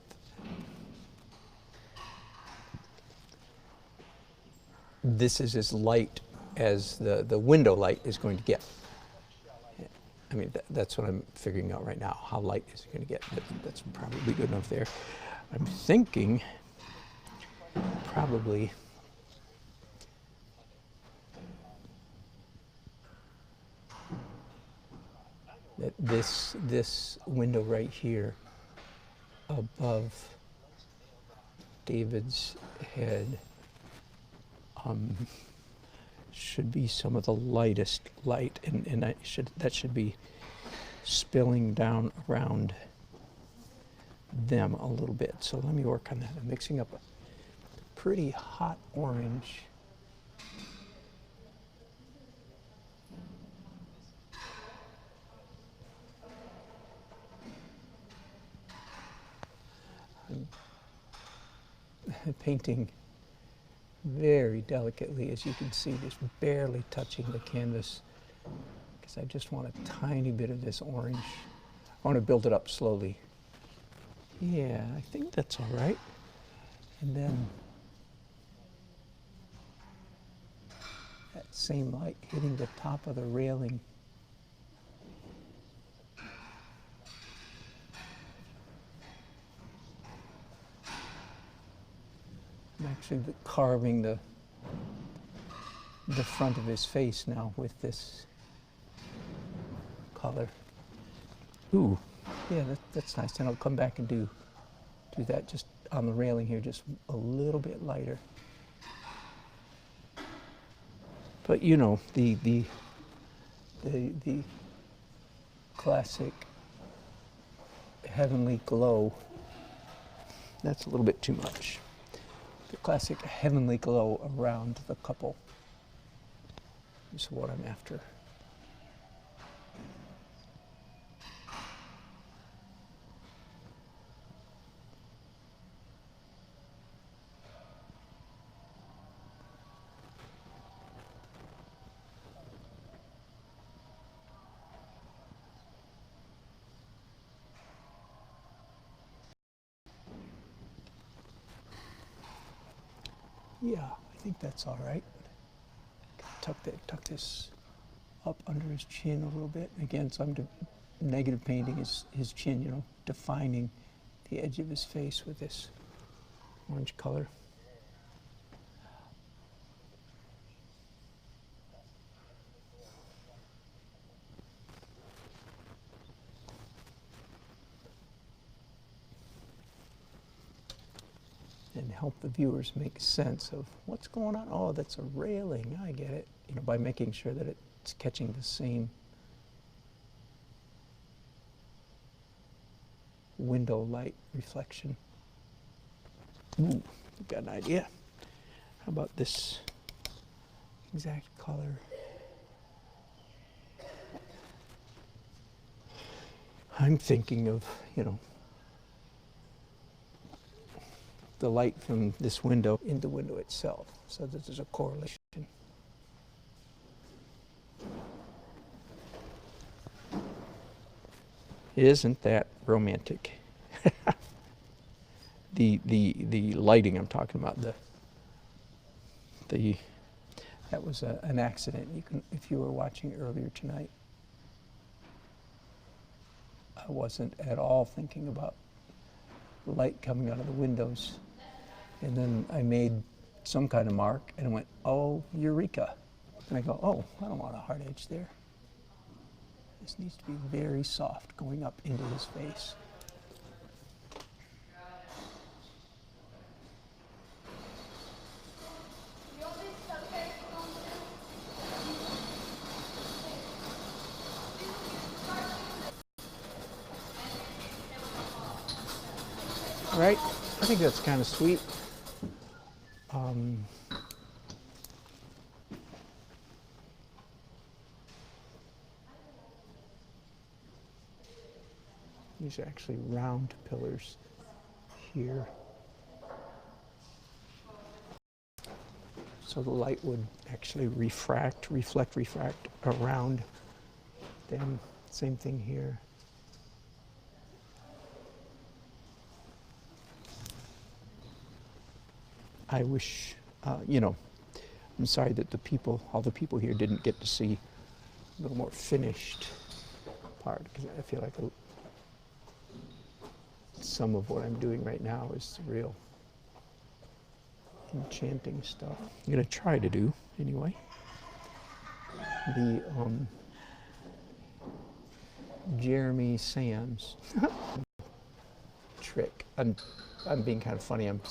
this is as light as the window light is going to get. I mean, that's what I'm figuring out right now. How light is it going to get? That's probably good enough there. I'm thinking probably that this window right here above David's head should be some of the lightest light, and that should be spilling down around them a little bit. So let me work on that. I'm mixing up a pretty hot orange. I'm painting very delicately, as you can see, just barely touching the canvas, because I just want a tiny bit of this orange. I want to build it up slowly. Yeah, I think that's all right. And then that same light hitting the top of the railing. I'm actually carving the front of his face now with this color. Ooh, yeah, that's nice. And I'll come back and do that just on the railing here, just a little bit lighter. But you know, the classic heavenly glow, that's a little bit too much. The classic heavenly glow around the couple is what I'm after. Yeah, I think that's all right. Tuck this up under his chin a little bit. Again, so I'm negative painting his chin, you know, defining the edge of his face with this orange color. And help the viewers make sense of what's going on. Oh, that's a railing. I get it. You know, by making sure that it's catching the same window light reflection. Ooh, got an idea. How about this exact color? I'm thinking of, you know, the light from this window in the window itself, so that there's a correlation. Isn't that romantic? The lighting I'm talking about, that was an accident. You can, if you were watching earlier tonight, I wasn't at all thinking about light coming out of the windows. And then I made some kind of mark and went, oh, eureka. And I go, oh, I don't want a hard edge there. This needs to be very soft going up into his face. Right? I think that's kind of sweet. These are actually round pillars here. So the light would actually reflect around them. Same thing here. I wish, you know, I'm sorry that all the people here didn't get to see a little more finished part, because I feel like some of what I'm doing right now is real enchanting stuff. I'm going to try to do, anyway, the Jeremy Sams trick. I'm being kind of funny. I'm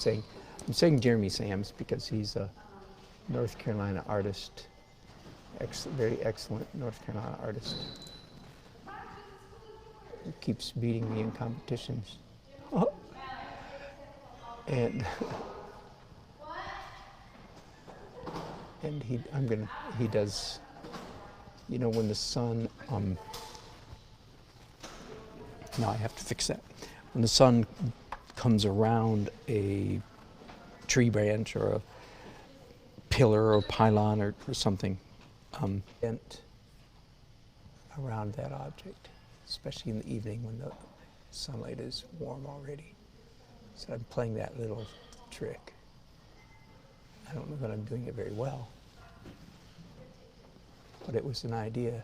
saying Jeremy Sams because he's a North Carolina artist, very excellent North Carolina artist. He keeps beating me in competitions. And he does, you know, when the sun, now I have to fix that. When the sun comes around a tree branch or a pillar or pylon or something, bent around that object, especially in the evening when the sunlight is warm already. So I'm playing that little trick. I don't know that I'm doing it very well, but it was an idea.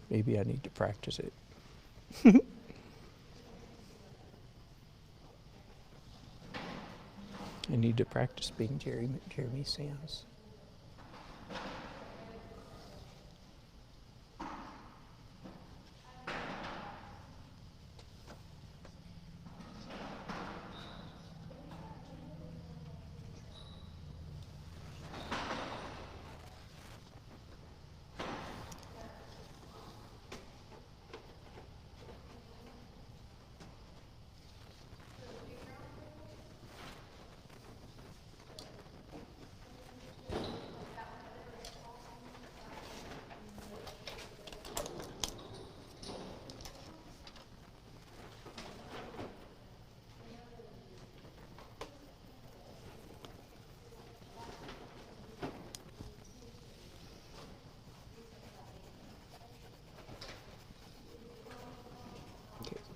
Maybe I need to practice it. I need to practice being Jeremy Sams.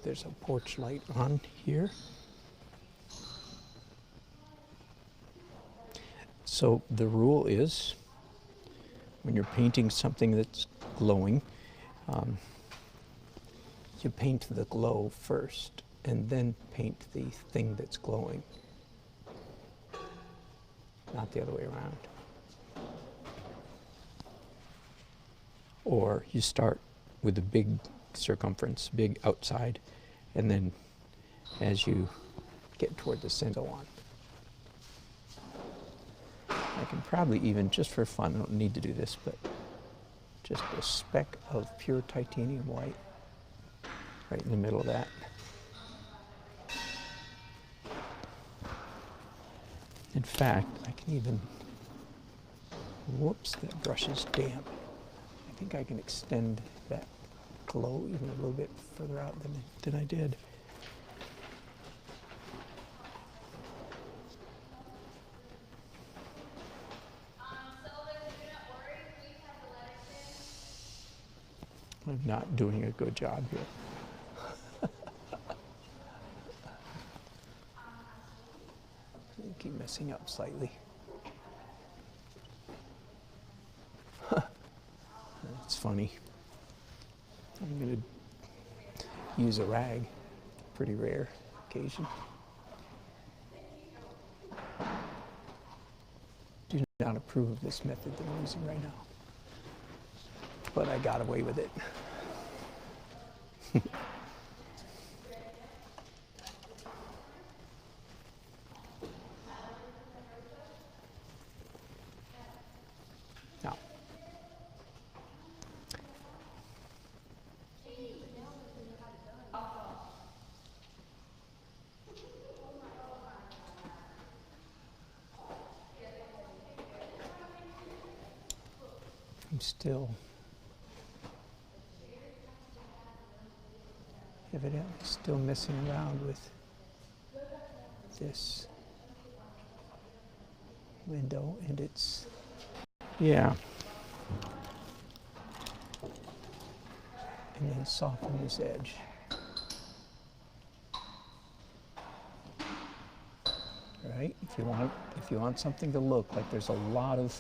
There's a porch light on here. So the rule is, when you're painting something that's glowing, you paint the glow first and then paint the thing that's glowing, not the other way around. Or you start with the big circumference, big outside, and then as you get toward the center one. I can probably even, just for fun, I don't need to do this, but just a speck of pure titanium white right in the middle of that. In fact, I can even, whoops, that brush is damp. I think I can extend that glow even a little bit further out than I did. I'm not doing a good job here. I keep messing up slightly. That's funny. I'm going to use a rag, pretty rare occasion. Do not approve of this method that I'm using right now, but I got away with it. Now, I'm still evidently still messing around with this window, and it's, yeah. And then soften this edge. Right? If you want something to look like there's a lot of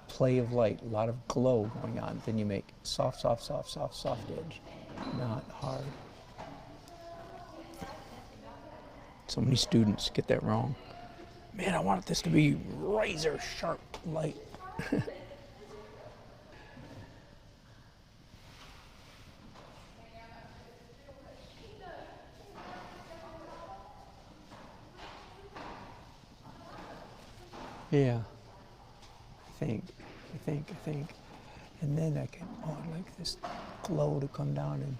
play of light, a lot of glow going on, then you make soft, soft, soft, soft, soft edge, not hard. So many students get that wrong. Man, I want this to be razor sharp light. Yeah, I think. And then I can, I'd like this glow to come down and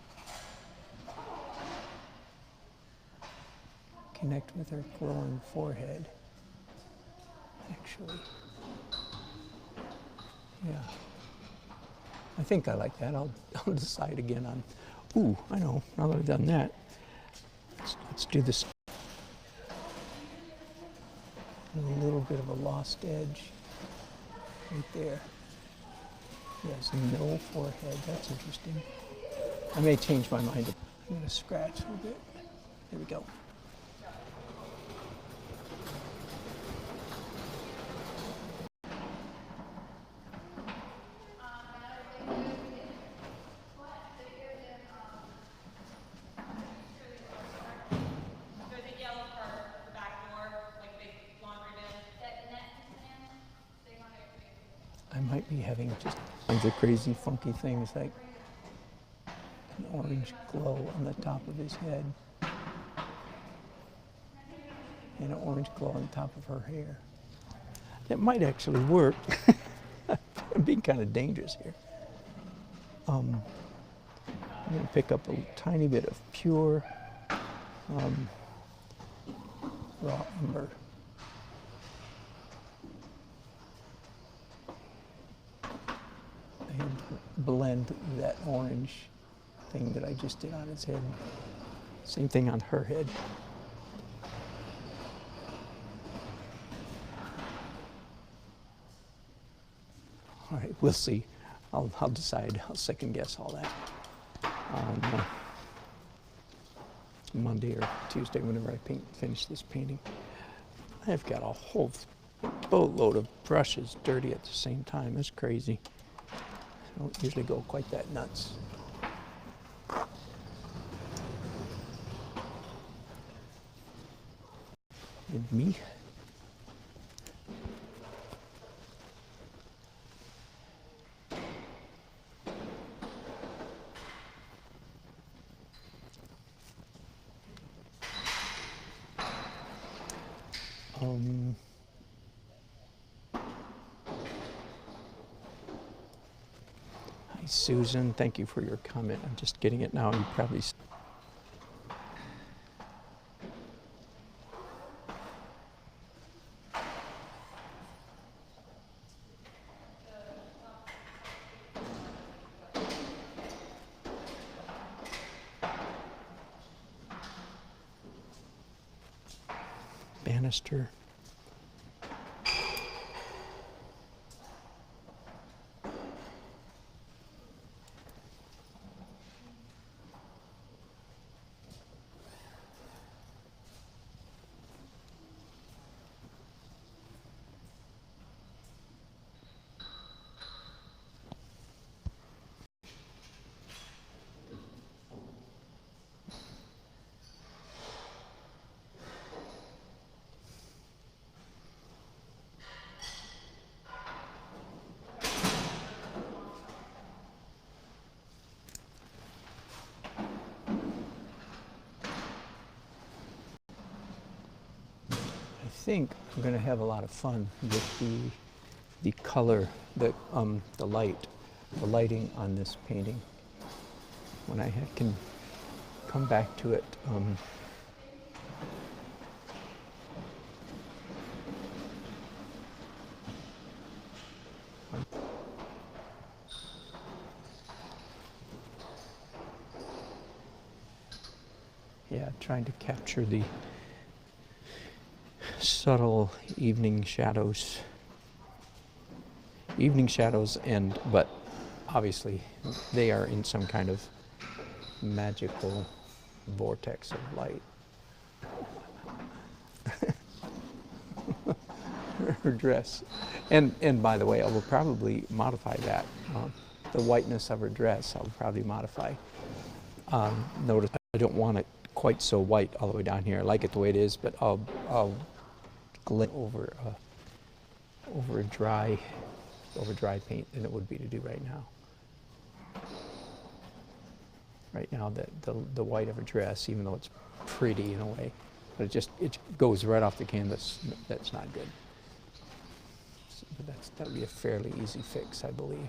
connect with her glowing forehead, actually. Yeah, I think I like that. I'll decide again on, ooh, I know, now that I've done that, let's do this. A little bit of a lost edge right there. Yes, no forehead, that's interesting. I may change my mind. I'm gonna scratch a little bit. There we go. I might be having just kinds of crazy, funky things like an orange glow on the top of his head and an orange glow on the top of her hair. That might actually work. I'm being kind of dangerous here. I'm going to pick up a tiny bit of pure raw umber. And blend that orange thing that I just did on his head. Same thing on her head. All right, we'll see. I'll decide. I'll second guess all that on Monday or Tuesday, whenever I finish this painting. I've got a whole boatload of brushes dirty at the same time. It's crazy. I don't usually go quite that nuts. And me. Hi, Susan. Thank you for your comment. I'm just getting it now. You probably. Banister. I think I'm going to have a lot of fun with the color, the lighting on this painting. When I can come back to it. Yeah, trying to capture the subtle evening shadows, but obviously they are in some kind of magical vortex of light. Her dress, and by the way, I will probably modify that. The whiteness of her dress, I'll probably modify. Notice I don't want it quite so white all the way down here. I like it the way it is, but I'll glint over dry paint than it would be to do right now. Right now, the white of a dress, even though it's pretty in a way, but it goes right off the canvas. That's not good. But that would be a fairly easy fix, I believe.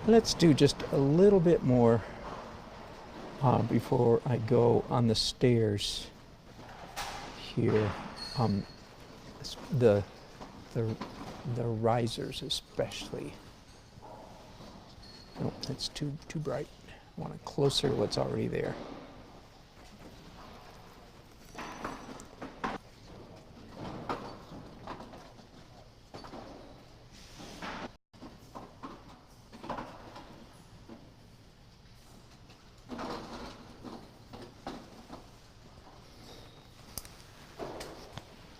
Let's do just a little bit more before I go on the stairs here. The risers especially. Nope, that's too bright. I want it closer to what's already there.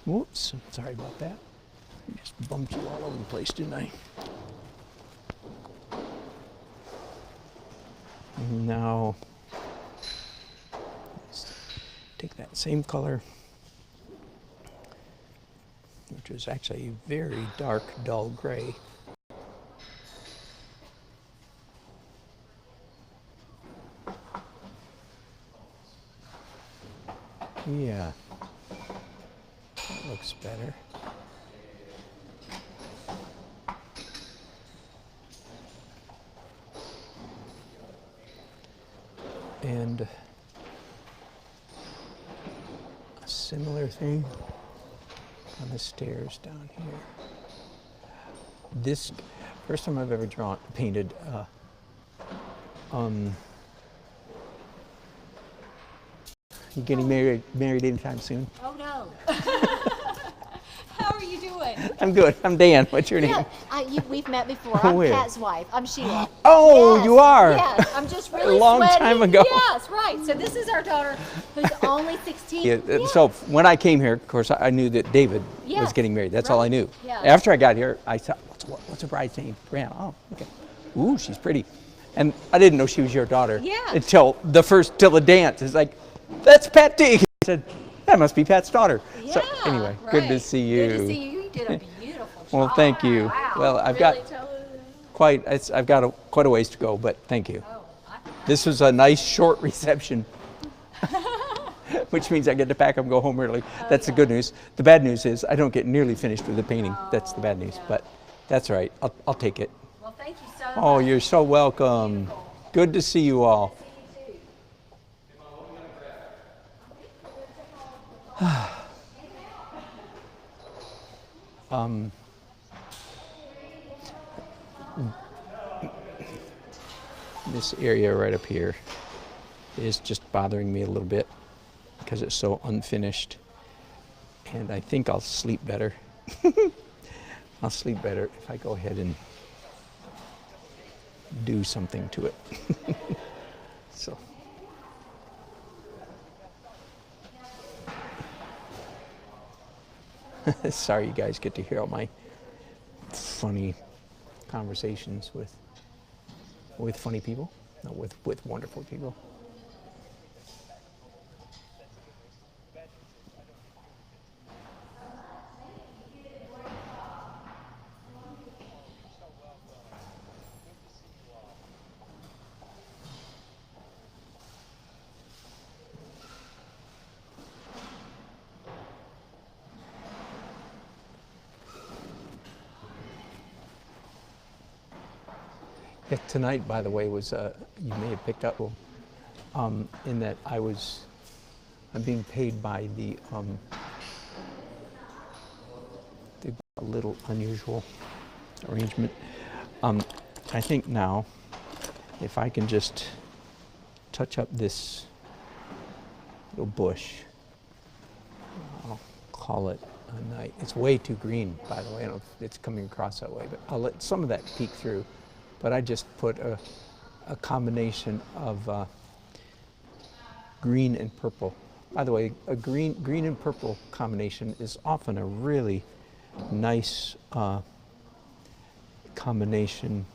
Whoops, sorry about that. I just bumped you all over the place, didn't I? Now, let's take that same color, which is actually a very dark, dull gray. Yeah, that looks better. And a similar thing on the stairs down here. This first time I've ever painted. You getting married anytime soon? Oh no. How are you doing? I'm good. I'm Dan. What's your name? Yeah, we've met before. I'm Where? Pat's wife. I'm Sheila. Oh, Yes, you are? Yes, I'm just really A long sweaty. time ago. Yes, right. So this is our daughter who's only 16. Yeah, so when I came here, of course, I knew that David was Yes, getting married. That's all I right. knew. Yeah. After I got here, I thought, what's her bride's name? Brianna. Oh, okay. Ooh, she's pretty. And I didn't know she was your daughter Yeah. until the dance. It's like, that's Pat T. I said, that must be Pat's daughter. Yeah, So anyway, good to right. see you. Good to see you. You did a beautiful job. Well, thank you. Wow. Well, I've Really got quite a ways to go, but thank you. Oh, This was a nice short reception, which means I get to pack up and go home early. That's the good news. The bad news is I don't get nearly finished with the painting. That's the bad news, but that's all right. I'll take it. Well, thank you so much. Oh, you're so welcome. Good to see you all. This area right up here is just bothering me a little bit because it's so unfinished, and I think I'll sleep better. I'll sleep better if I go ahead and do something to it. So. Sorry you guys get to hear all my funny conversations with funny people, no, with wonderful people. Yeah, tonight, by the way, was you may have picked up in that I'm being paid by the a little unusual arrangement. I think now, if I can just touch up this little bush, I'll call it a night. It's way too green, by the way. I don't know if it's coming across that way, but I'll let some of that peek through. But I just put a combination of green and purple. By the way, a green and purple combination is often a really nice combination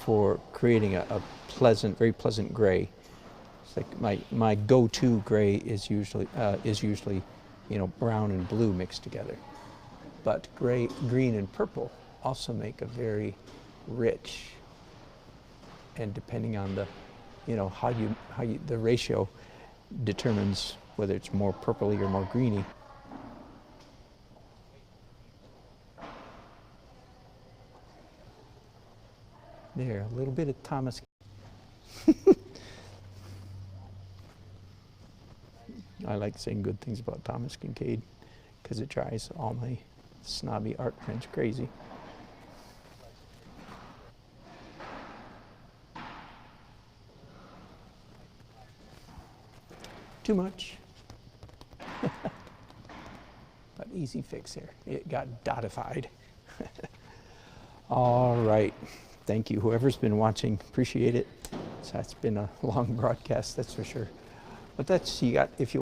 for creating a very pleasant gray. It's like my go-to gray is usually brown and blue mixed together. But green and purple also make a very rich, and depending on the, the ratio determines whether it's more purpley or more greeny. There, a little bit of Thomas. I like saying good things about Thomas Kincaid because it drives all my snobby art friends crazy. Too much. But easy fix there. It got dotified. All right. Thank you. Whoever's been watching, appreciate it. So that's been a long broadcast, that's for sure. But that's, if you